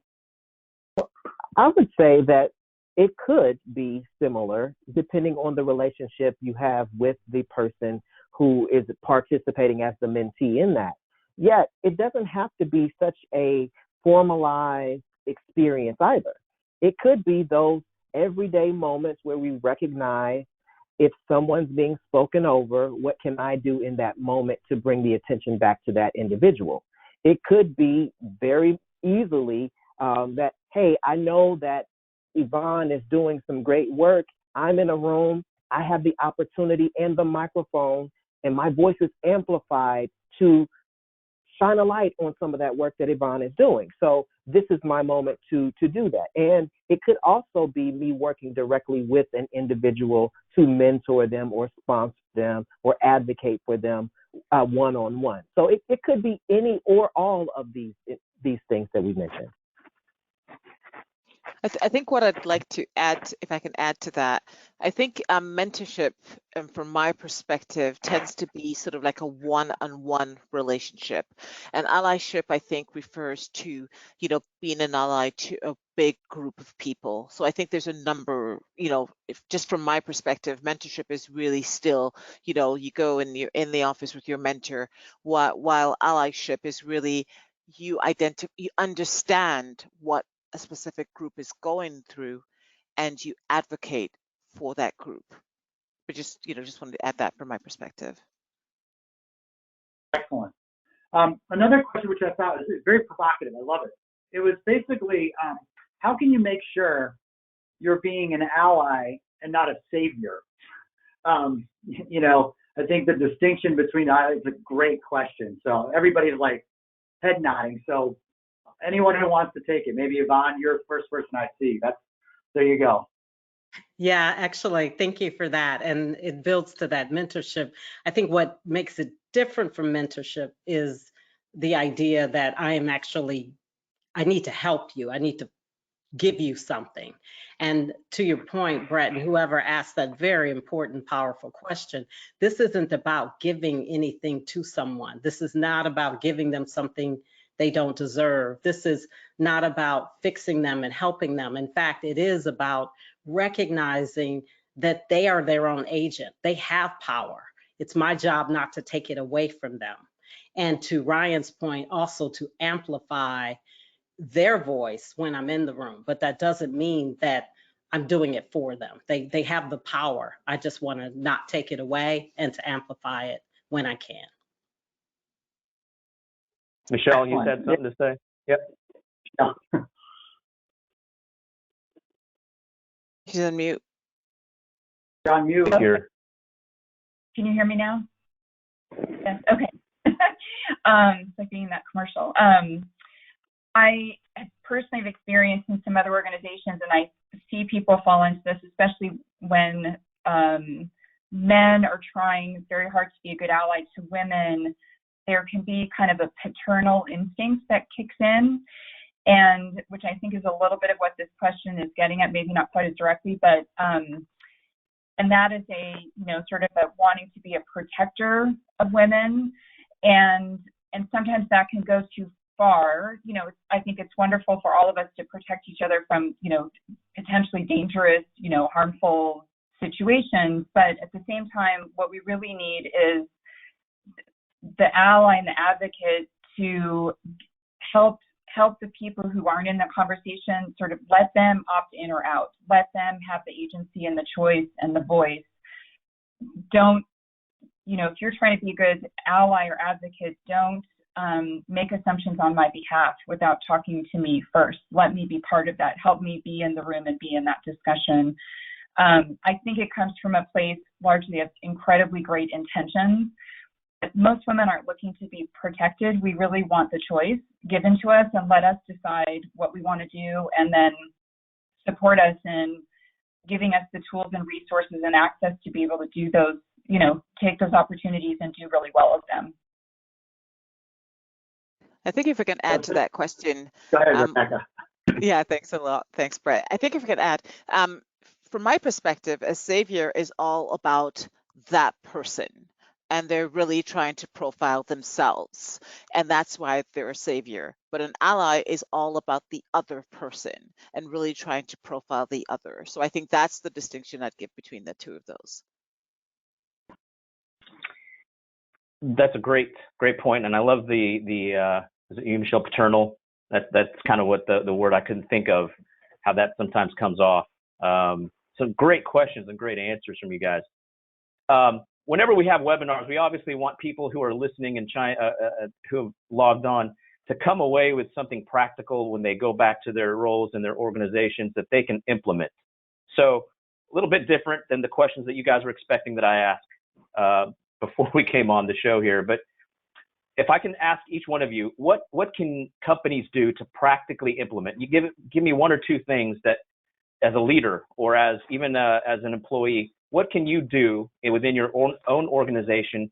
I would say that it could be similar depending on the relationship you have with the person who is participating as the mentee in that. Yet, it doesn't have to be such a formalized experience either. It could be those everyday moments where we recognize if someone's being spoken over, what can I do in that moment to bring the attention back to that individual? It could be very easily that, hey, I know that Yvonne is doing some great work. I'm in a room. I have the opportunity and the microphone, and my voice is amplified to shine a light on some of that work that Yvonne is doing. So this is my moment to do that. And it could also be me working directly with an individual to mentor them or sponsor them or advocate for them one-on-one. So it could be any or all of these things that we mentioned. I think what I'd like to add, if I can add to that, I think mentorship, from my perspective, tends to be sort of like a one-on-one relationship. And allyship, I think, refers to, being an ally to a big group of people. So I think there's a number, if just from my perspective, mentorship is really still, you go and you're in the office with your mentor, while allyship is really you understand what a specific group is going through and you advocate for that group. But just wanted to add that from my perspective. Excellent. Another question which I thought is very provocative, I love it. it was basically, how can you make sure you're being an ally and not a savior? You know, I think the distinction between is a great question. So everybody's like head nodding. So anyone who wants to take it, maybe Yvonne, you're the first person I see. There you go. Yeah, actually, thank you for that. And it builds to that mentorship. I think what makes it different from mentorship is the idea that I need to help you. I need to give you something. And to your point, Brett, and whoever asked that very important, powerful question, this isn't about giving anything to someone. This is not about giving them something they don't deserve. This is not about fixing them and helping them. In fact, it is about recognizing that they are their own agent. They have power. It's my job not to take it away from them. And to Ryan's point, also to amplify their voice when I'm in the room, but that doesn't mean that I'm doing it for them. They have the power. I just want to not take it away and to amplify it when I can. Michelle, you had something to say? Yep. Yeah. She's on mute. On mute. Here. Can you hear me now? Yes. Okay. It's like being that commercial. I personally have experienced in some other organizations, and I see people fall into this, especially when men are trying very hard to be a good ally to women. There can be kind of a paternal instinct that kicks in, and which I think is a little bit of what this question is getting at, maybe not quite as directly, but and that is sort of a wanting to be a protector of women, and sometimes that can go too far. I think it's wonderful for all of us to protect each other from, potentially dangerous, harmful situations. But at the same time, what we really need is the ally and the advocate to help the people who aren't in the conversation, sort of let them opt in or out, let them have the agency and the choice and the voice. Don't, if you're trying to be a good ally or advocate, don't make assumptions on my behalf without talking to me first. Let me be part of that. Help me be in the room and be in that discussion. I think it comes from a place largely of incredibly great intentions. Most women aren't looking to be protected. We really want the choice given to us and let us decide what we want to do, and then support us in giving us the tools and resources and access to be able to do those, take those opportunities and do really well with them. I think if we can add to that question. Go ahead, Rebecca. Yeah, thanks a lot. Thanks, Brett. I think if we can add, from my perspective, a savior is all about that person, and they're really trying to profile themselves, and that's why they're a savior. But an ally is all about the other person and really trying to profile the other. So I think that's the distinction I'd give between the two of those. That's a great point, and I love the is it you, Michelle, paternal? That's kind of what the word I couldn't think of, how that sometimes comes off. Some great questions and great answers from you guys. Whenever we have webinars, we obviously want people who are listening and who have logged on to come away with something practical when they go back to their roles in their organizations that they can implement. So a little bit different than the questions that you guys were expecting that I asked before we came on the show here. But if I can ask each one of you, what can companies do to practically implement? You give me one or two things that, as a leader or as even as an employee, what can you do within your own organization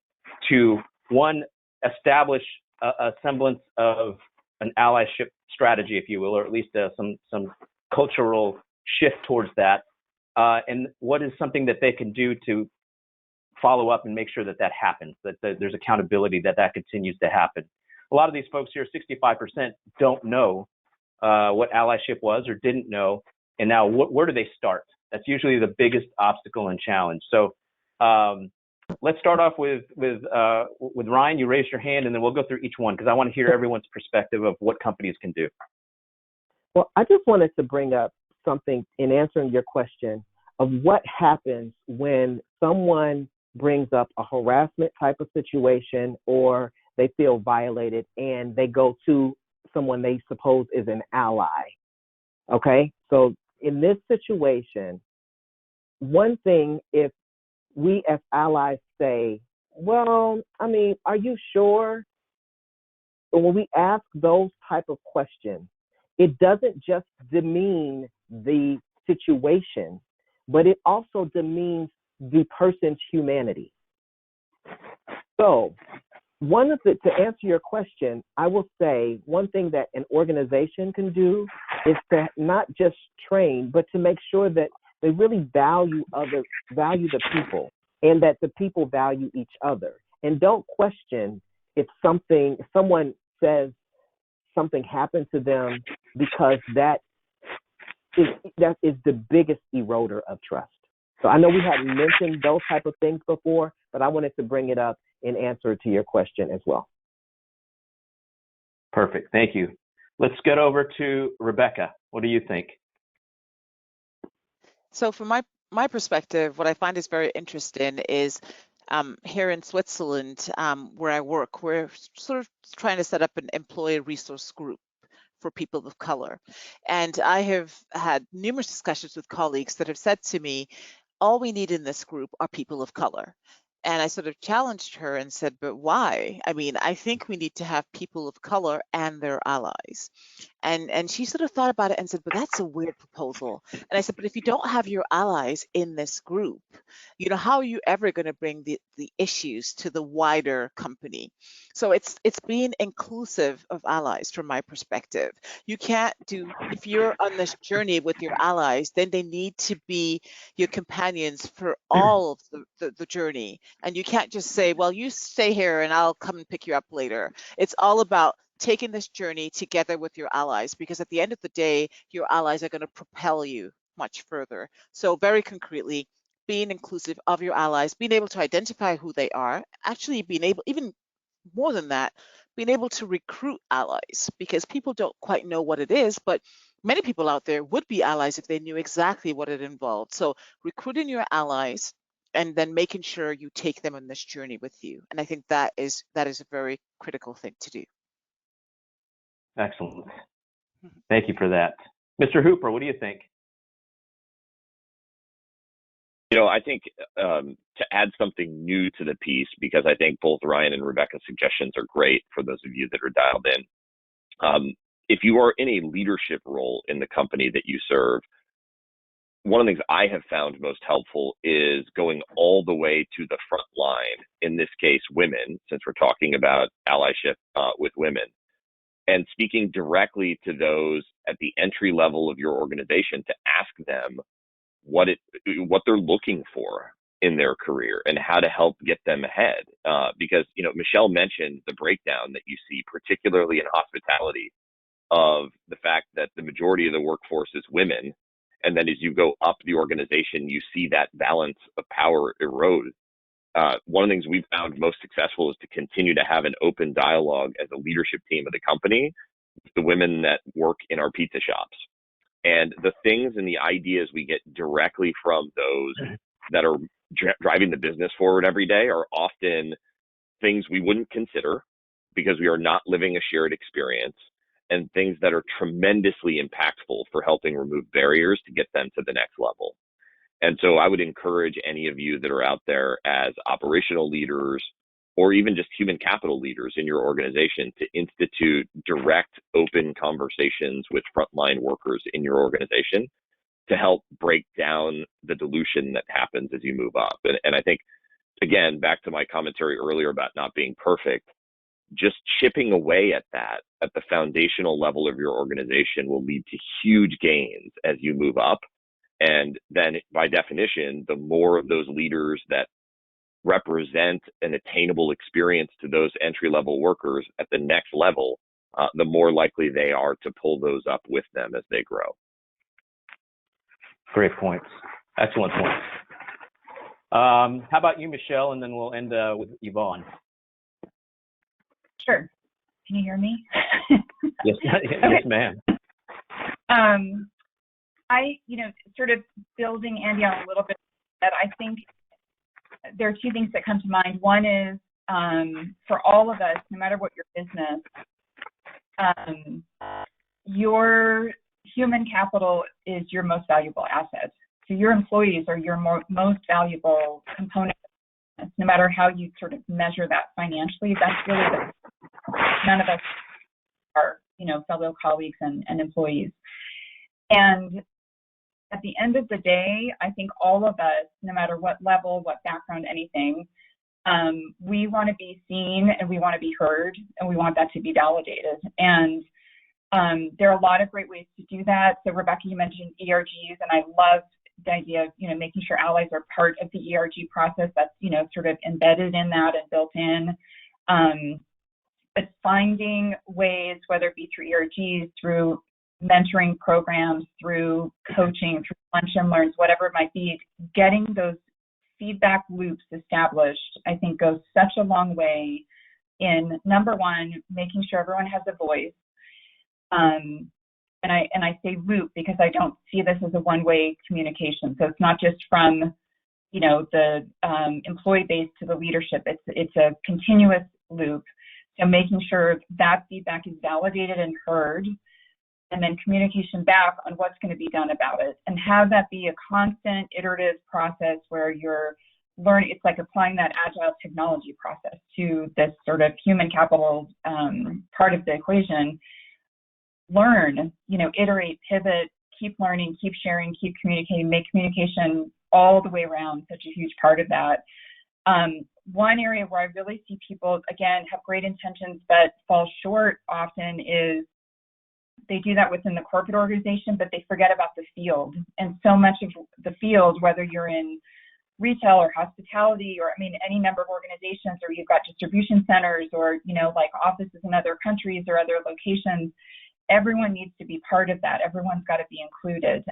to, one, establish a semblance of an allyship strategy, if you will, or at least some cultural shift towards that? And what is something that they can do to follow up and make sure that happens, that there's accountability, that continues to happen? A lot of these folks here, 65%, don't know what allyship was or didn't know. And now where do they start? That's usually the biggest obstacle and challenge. So let's start off with Ryan. You raised your hand, and then we'll go through each one because I want to hear everyone's perspective of what companies can do. Well, I just wanted to bring up something in answering your question of what happens when someone brings up a harassment type of situation or they feel violated and they go to someone they suppose is an ally. Okay, so in this situation, one thing, if we as allies say, well, I mean, are you sure? And when we ask those type of questions, it doesn't just demean the situation, but it also demeans the person's humanity. So to answer your question, I will say one thing that an organization can do is to not just train, but to make sure that they really value the people, and that the people value each other. And don't question if someone says something happened to them, because that is the biggest eroder of trust. So I know we hadn't mentioned those type of things before, but I wanted to bring it up in answer to your question as well. Perfect. Thank you. Let's get over to Rebecca. What do you think? So from my perspective, what I find is very interesting is here in Switzerland, where I work, we're sort of trying to set up an employee resource group for people of color. And I have had numerous discussions with colleagues that have said to me, all we need in this group are people of color. And I sort of challenged her and said, but why? I mean, I think we need to have people of color and their allies. And she sort of thought about it and said, but that's a weird proposal. And I said, but if you don't have your allies in this group, you know, how are you ever going to bring the issues to the wider company? So it's being inclusive of allies from my perspective. You can't if you're on this journey with your allies, then they need to be your companions for all of the journey. And you can't just say, well, you stay here and I'll come and pick you up later. It's all about taking this journey together with your allies, because at the end of the day, your allies are going to propel you much further. So very concretely, being inclusive of your allies, being able to identify who they are, actually being able, even more than that, being able to recruit allies, because people don't quite know what it is, but many people out there would be allies if they knew exactly what it involved. So recruiting your allies and then making sure you take them on this journey with you. And I think that is a very critical thing to do. Excellent. Thank you for that. Mr. Hooper, what do you think? You know, I think to add something new to the piece, because I think both Ryan and Rebecca's suggestions are great for those of you that are dialed in. If you are in a leadership role in the company that you serve, one of the things I have found most helpful is going all the way to the front line, in this case, women, since we're talking about allyship with women, and speaking directly to those at the entry level of your organization to ask them what they're looking for in their career and how to help get them ahead. Because, you know, Michelle mentioned the breakdown that you see, particularly in hospitality, of the fact that the majority of the workforce is women. And then as you go up the organization, you see that balance of power erode. One of the things we've found most successful is to continue to have an open dialogue as a leadership team of the company with the women that work in our pizza shops. And the things and the ideas we get directly from those that are driving the business forward every day are often things we wouldn't consider, because we are not living a shared experience, and things that are tremendously impactful for helping remove barriers to get them to the next level. And so I would encourage any of you that are out there as operational leaders, or even just human capital leaders in your organization, to institute direct, open conversations with frontline workers in your organization to help break down the dilution that happens as you move up. And I think, again, back to my commentary earlier about not being perfect, just chipping away at that at the foundational level of your organization will lead to huge gains as you move up. And then by definition, the more of those leaders that represent an attainable experience to those entry-level workers at the next level, the more likely they are to pull those up with them as they grow. Great points. Excellent points. How about you, Michelle? And then we'll end with Yvonne. Sure. Can you hear me? Yes, yes, ma'am. Sort of building Andy on a little bit, that I think there are two things that come to mind. One is for all of us, no matter what your business, your human capital is your most valuable asset. So your employees are your most valuable component. No matter how you sort of measure that financially, that's really none of us are, fellow colleagues and employees. And at the end of the day, I think all of us, no matter what level, what background, anything, we want to be seen and we want to be heard and we want that to be validated. And there are a lot of great ways to do that. So Rebecca, you mentioned ERGs, and I love the idea of, making sure allies are part of the ERG process. That's, sort of embedded in that and built in. But finding ways, whether it be through ERGs, through mentoring programs, through coaching, through lunch and learns, whatever it might be, getting those feedback loops established, I think goes such a long way in, number one, making sure everyone has a voice. And I say loop because I don't see this as a one-way communication. So it's not just from, the employee base to the leadership. It's a continuous loop. So making sure that feedback is validated and heard, and then communication back on what's going to be done about it, and have that be a constant iterative process where you're learning. It's like applying that agile technology process to this sort of human capital part of the equation. Learn, iterate, pivot, keep learning, keep sharing, keep communicating, make communication all the way around such a huge part of that. One area where I really see people, again, have great intentions but fall short often is they do that within the corporate organization, but they forget about the field. And so much of the field, whether you're in retail or hospitality or, any number of organizations, or you've got distribution centers or, like offices in other countries or other locations, everyone needs to be part of that. Everyone's got to be included,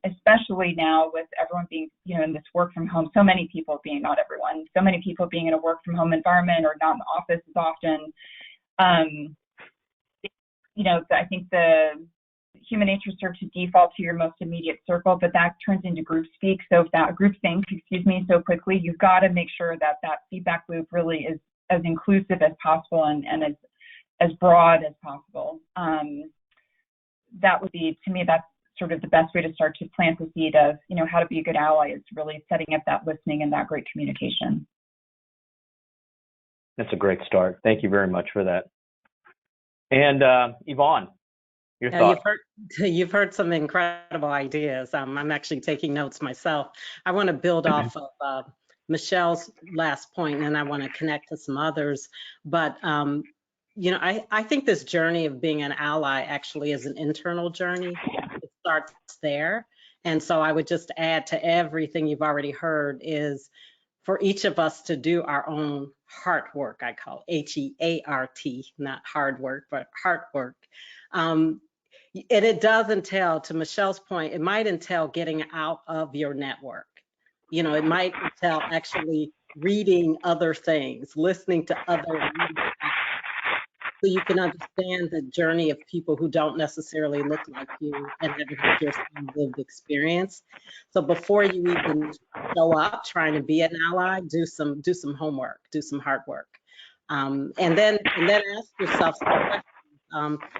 especially now with everyone being, in this work from home, so many people being, not everyone, so many people being in a work from home environment or not in the office as often. I think the human nature serves to default to your most immediate circle, but that turns into group speak. So if that group thinks, so quickly, you've got to make sure that that feedback loop really is as inclusive as possible and as broad as possible. That would be, to me, that's sort of the best way to start to plant the seed of, how to be a good ally, is really setting up that listening and that great communication. That's a great start. Thank you very much for that. And Yvonne, your thoughts? You've heard some incredible ideas. I'm actually taking notes myself. I want to build off of Michelle's last point, and I want to connect to some others. But I think this journey of being an ally actually is an internal journey. It starts there. And so I would just add to everything you've already heard is for each of us to do our own heart work. I call HEART, not hard work, but heart work. And it does entail, to Michelle's point, it might entail getting out of your network. It might entail actually reading other things, listening to other leaders, so you can understand the journey of people who don't necessarily look like you and haven't had your same lived experience. So before you even show up trying to be an ally, do some homework, do some hard work, and then ask yourself some questions.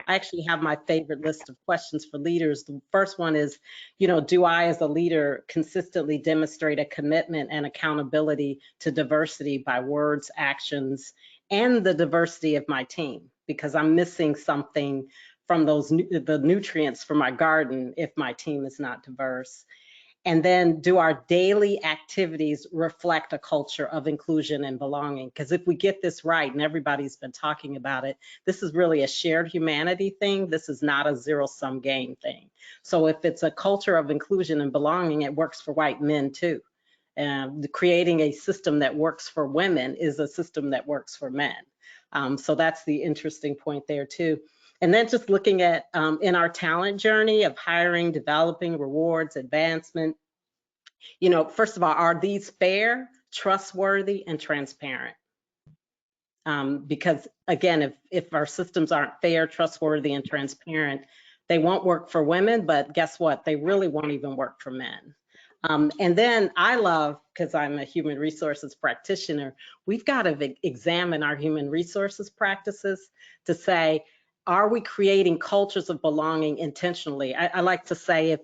I actually have my favorite list of questions for leaders. The first one is, do I as a leader consistently demonstrate a commitment and accountability to diversity by words, actions, and the diversity of my team? Because I'm missing something from the nutrients for my garden if my team is not diverse. And then, do our daily activities reflect a culture of inclusion and belonging? Because if we get this right, and everybody's been talking about it, this is really a shared humanity thing. This is not a zero-sum game thing. So if it's a culture of inclusion and belonging, it works for white men too. Creating a system that works for women is a system that works for men. So that's the interesting point there too. And then just looking at in our talent journey of hiring, developing, rewards, advancement, first of all, are these fair, trustworthy, and transparent? Because again, if our systems aren't fair, trustworthy, and transparent, they won't work for women, but guess what? They really won't even work for men. And then I love, because I'm a human resources practitioner, we've got to examine our human resources practices to say, are we creating cultures of belonging intentionally? I like to say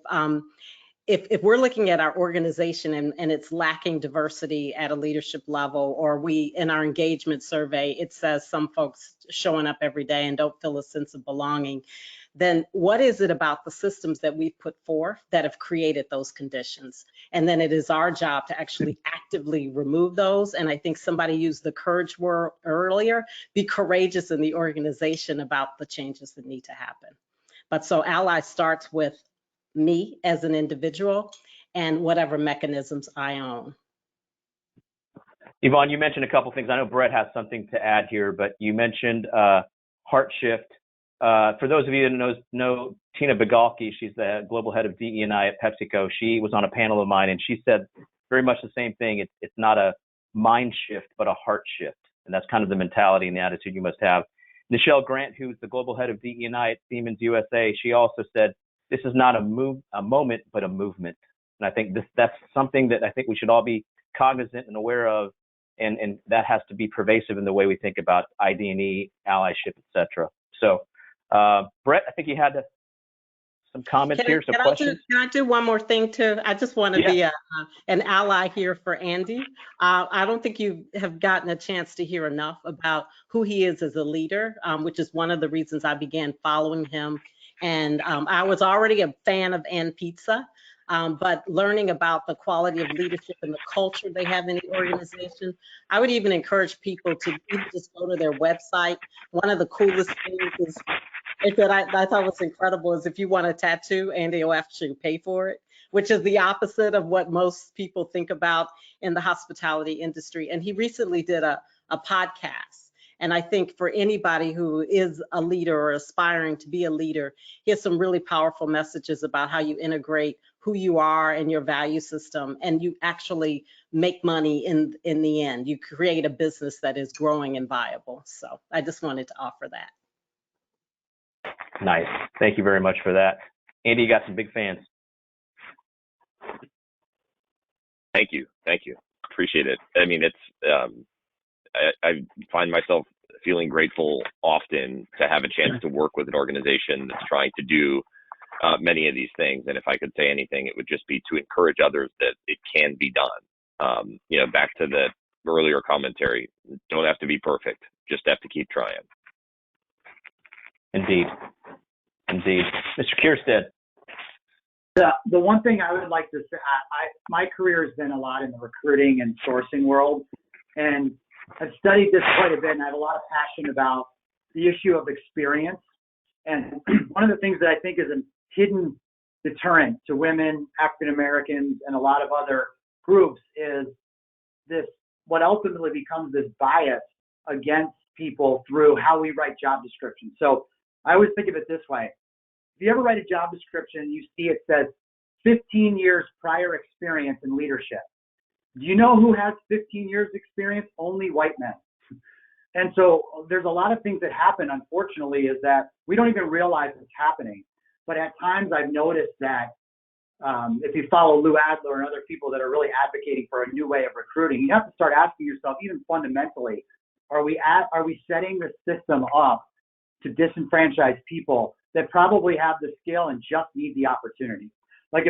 if we're looking at our organization and it's lacking diversity at a leadership level, or we, in our engagement survey, it says some folks showing up every day and don't feel a sense of belonging, then what is it about the systems that we've put forth that have created those conditions? And then it is our job to actually actively remove those. And I think somebody used the courage word earlier, be courageous in the organization about the changes that need to happen. But so Ally starts with me as an individual and whatever mechanisms I own. Yvonne, you mentioned a couple things. I know Brett has something to add here, but you mentioned heart shift. For those of you that know Tina Bigalki, she's the global head of DE&I at PepsiCo. She was on a panel of mine, and she said very much the same thing. It's not a mind shift, but a heart shift. And that's kind of the mentality and the attitude you must have. Nichelle Grant, who's the global head of DE&I at Siemens USA, she also said, this is not a moment, but a movement. And I think that's something that I think we should all be cognizant and aware of, and that has to be pervasive in the way we think about ID&E, allyship, et cetera. So, Brett, I think you had some comments here, some questions. Can I do one more thing too? I just want to be an ally here for Andy. I don't think you have gotten a chance to hear enough about who he is as a leader, which is one of the reasons I began following him. And I was already a fan of Ann Pizza, but learning about the quality of leadership and the culture they have in the organization, I would even encourage people to even just go to their website. One of the coolest things is that I thought was incredible is if you want a tattoo, Andy will have to pay for it, which is the opposite of what most people think about in the hospitality industry. And he recently did a podcast. And I think for anybody who is a leader or aspiring to be a leader, he has some really powerful messages about how you integrate who you are and your value system, and you actually make money in the end. You create a business that is growing and viable. So I just wanted to offer that. Nice. Thank you very much for that. Andy, you got some big fans. Thank you. Appreciate it. I mean, it's, I find myself feeling grateful often to have a chance to work with an organization that's trying to do many of these things. And if I could say anything, it would just be to encourage others that it can be done. Back to the earlier commentary, don't have to be perfect, just have to keep trying. Indeed. Mr. Kierstead. The one thing I would like to say, my career has been a lot in the recruiting and sourcing world, and I've studied this quite a bit, and I have a lot of passion about the issue of experience. And one of the things that I think is a hidden deterrent to women, African Americans, and a lot of other groups is this, what ultimately becomes this bias against people through how we write job descriptions. So I always think of it this way. If you ever write a job description, you see it says 15 years prior experience in leadership. Do you know who has 15 years experience? Only white men. And so there's a lot of things that happen, unfortunately, is that we don't even realize it's happening. But at times I've noticed that if you follow Lou Adler and other people that are really advocating for a new way of recruiting, you have to start asking yourself, even fundamentally, are we setting the system up to disenfranchise people that probably have the skill and just need the opportunity? Like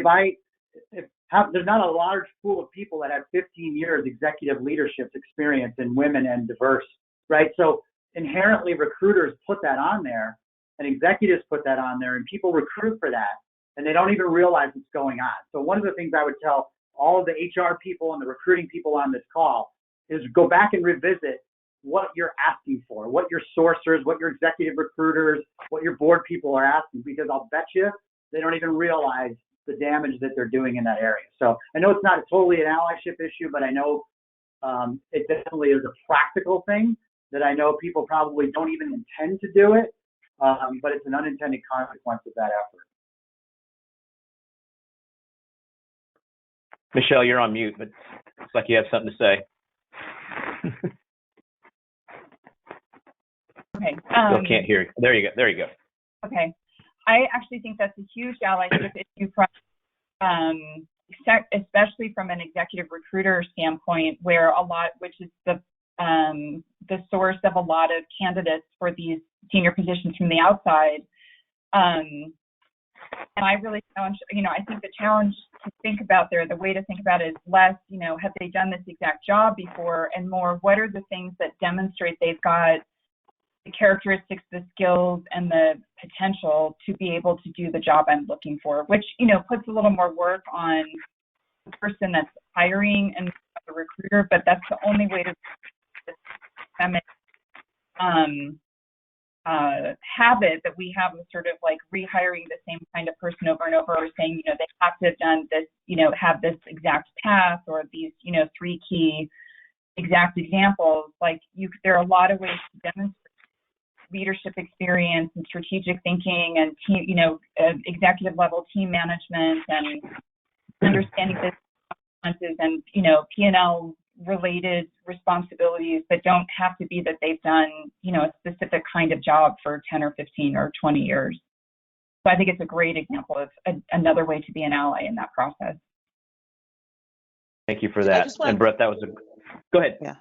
there's not a large pool of people that have 15 years executive leadership experience in women and diverse, right? So inherently recruiters put that on there and executives put that on there and people recruit for that and they don't even realize what's going on. So one of the things I would tell all of the HR people and the recruiting people on this call is go back and revisit what you're asking for, what your sourcers, what your executive recruiters, what your board people are asking, because I'll bet you they don't even realize the damage that they're doing in that area. So I know it's not totally an allyship issue, but I know it definitely is a practical thing that I know people probably don't even intend to do it, but it's an unintended consequence of that effort. Michelle, you're on mute, but it's like you have something to say. Okay. Still can't hear you. There you go. Okay. I actually think that's a huge allyship issue from, especially from an executive recruiter standpoint, where which is the the source of a lot of candidates for these senior positions from the outside. And I really challenge, I think the challenge to think about there, the way to think about it is less, have they done this exact job before, and more, what are the things that demonstrate they've got the characteristics, the skills, and the potential to be able to do the job I'm looking for, which, puts a little more work on the person that's hiring and the recruiter, but that's the only way to systemic habit that we have of sort of like rehiring the same kind of person over and over, or saying, they have to have done this, have this exact path, or these, 3 key exact examples. Like there are a lot of ways to demonstrate leadership experience and strategic thinking and team, executive level team management and understanding business and, P&L related responsibilities that don't have to be that they've done, a specific kind of job for 10 or 15 or 20 years. So I think it's a great example of another way to be an ally in that process. Thank you for that. And Brett, that was go ahead. Yeah.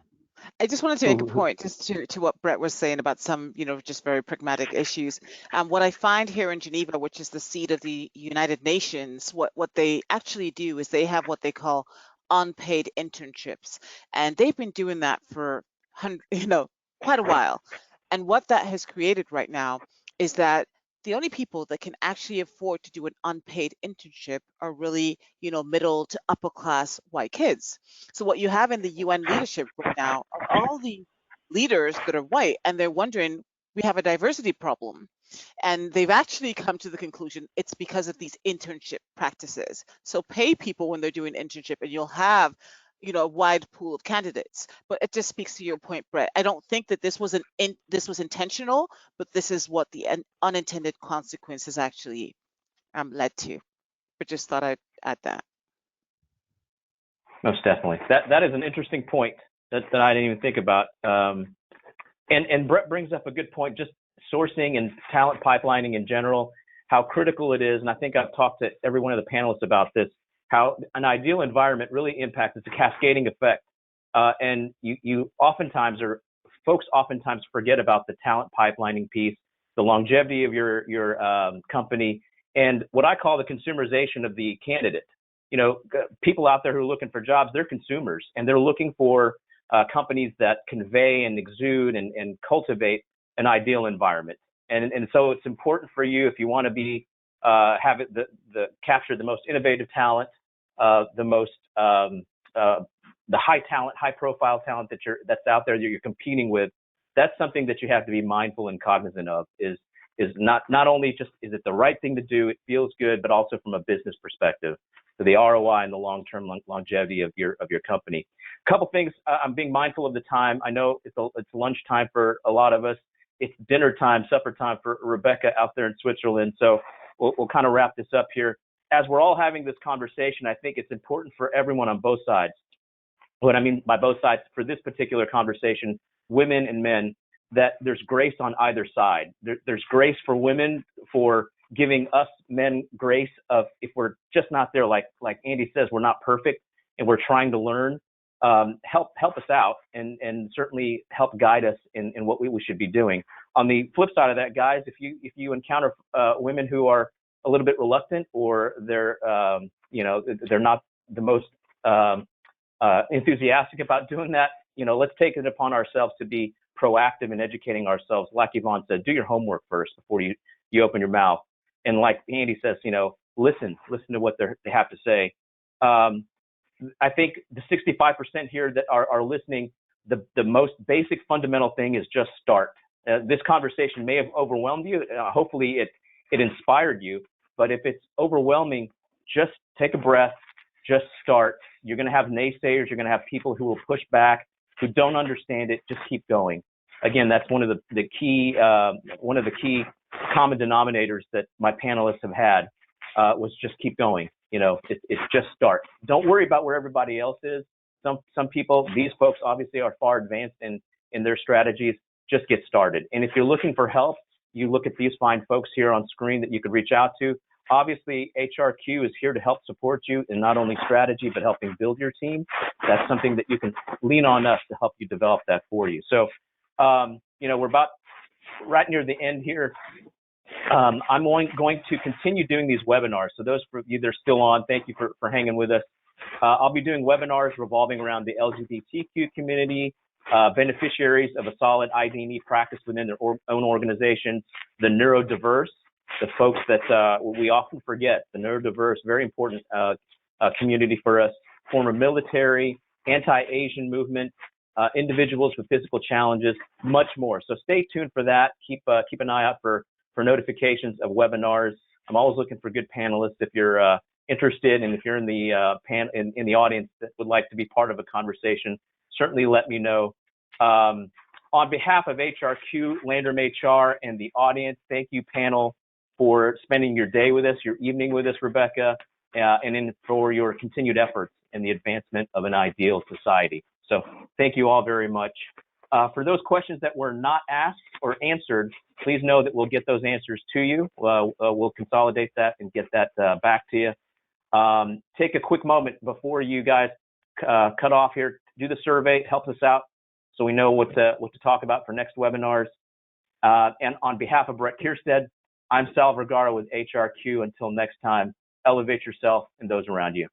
I just wanted to make a point just to what Brett was saying about some, just very pragmatic issues. What I find here in Geneva, which is the seat of the United Nations, what they actually do is they have what they call unpaid internships, and they've been doing that for quite a while. And what that has created right now is that the only people that can actually afford to do an unpaid internship are really, middle to upper class white kids. So what you have in the UN leadership right now are all the leaders that are white, and they're wondering, we have a diversity problem. And they've actually come to the conclusion it's because of these internship practices. So pay people when they're doing internship, and you'll have a wide pool of candidates. But it just speaks to your point, Brett. I don't think that this was intentional, but this is what the unintended consequences actually led to. But just thought I'd add that. Most definitely. That is an interesting point that I didn't even think about. And Brett brings up a good point, just sourcing and talent pipelining in general, how critical it is. And I think I've talked to every one of the panelists about this, how an ideal environment really impacts. It's a cascading effect. And folks oftentimes forget about the talent pipelining piece, the longevity of your company, and what I call the consumerization of the candidate. People out there who are looking for jobs, they're consumers, and they're looking for companies that convey and exude and cultivate an ideal environment. And so it's important for you, if you want to be capture the most innovative talent, the high profile talent that's out there that you're competing with. That's something that you have to be mindful and cognizant of. Is not only just is it the right thing to do, it feels good, but also from a business perspective, so the ROI and the long-term longevity of your company. A couple things. I'm being mindful of the time. I know it's lunchtime for a lot of us. It's dinner time, supper time for Rebecca out there in Switzerland. So we'll kind of wrap this up here. As we're all having this conversation, I think it's important for everyone on both sides. What I mean by both sides for this particular conversation, women and men, that there's grace on either side. There's grace for women for giving us men grace of if we're just not there, like Andy says, we're not perfect and we're trying to learn. Help us out and certainly help guide us in what we should be doing. On the flip side of that, guys, if you encounter women who are a little bit reluctant, or they're not the most enthusiastic about doing that, let's take it upon ourselves to be proactive in educating ourselves. Like Yvonne said, do your homework first before you open your mouth. And like Andy says, listen to what they have to say. I think the 65% here that are listening, the most basic fundamental thing is just start. This conversation may have overwhelmed you. Hopefully it inspired you. But if it's overwhelming, just take a breath, just start. You're going to have naysayers. You're going to have people who will push back, who don't understand it. Just keep going. Again, that's one of the key common denominators that my panelists have had was just keep going. It's just start. Don't worry about where everybody else is. Some people, these folks obviously are far advanced in their strategies. Just get started. And if you're looking for help, you look at these fine folks here on screen that you could reach out to. Obviously, hrQ is here to help support you in not only strategy, but helping build your team. That's something that you can lean on us to help you develop that for you. So, we're about right near the end here. I'm going to continue doing these webinars. So those of you that are still on, thank you for hanging with us. I'll be doing webinars revolving around the LGBTQ community, beneficiaries of a solid ID&E practice within their own organizations, the neurodiverse, the folks that we often forget, the neurodiverse, very important community for us, former military, anti-Asian movement, individuals with physical challenges, much more. So stay tuned for that. Keep an eye out for notifications of webinars. I'm always looking for good panelists. If you're interested, and if you're in the in the audience that would like to be part of a conversation, certainly let me know. On behalf of hrQ, Landrum HR, and the audience, thank you, panel, for spending your day with us, your evening with us, Rebecca, and for your continued efforts in the advancement of an ideal society. So thank you all very much. For those questions that were not asked or answered, please know that we'll get those answers to you. We'll consolidate that and get that back to you. Take a quick moment before you guys cut off here. Do the survey, helps us out so we know what to talk about for next webinars. And on behalf of Brett Kierstead, I'm Sal Vergara with hrQ. Until next time, elevate yourself and those around you.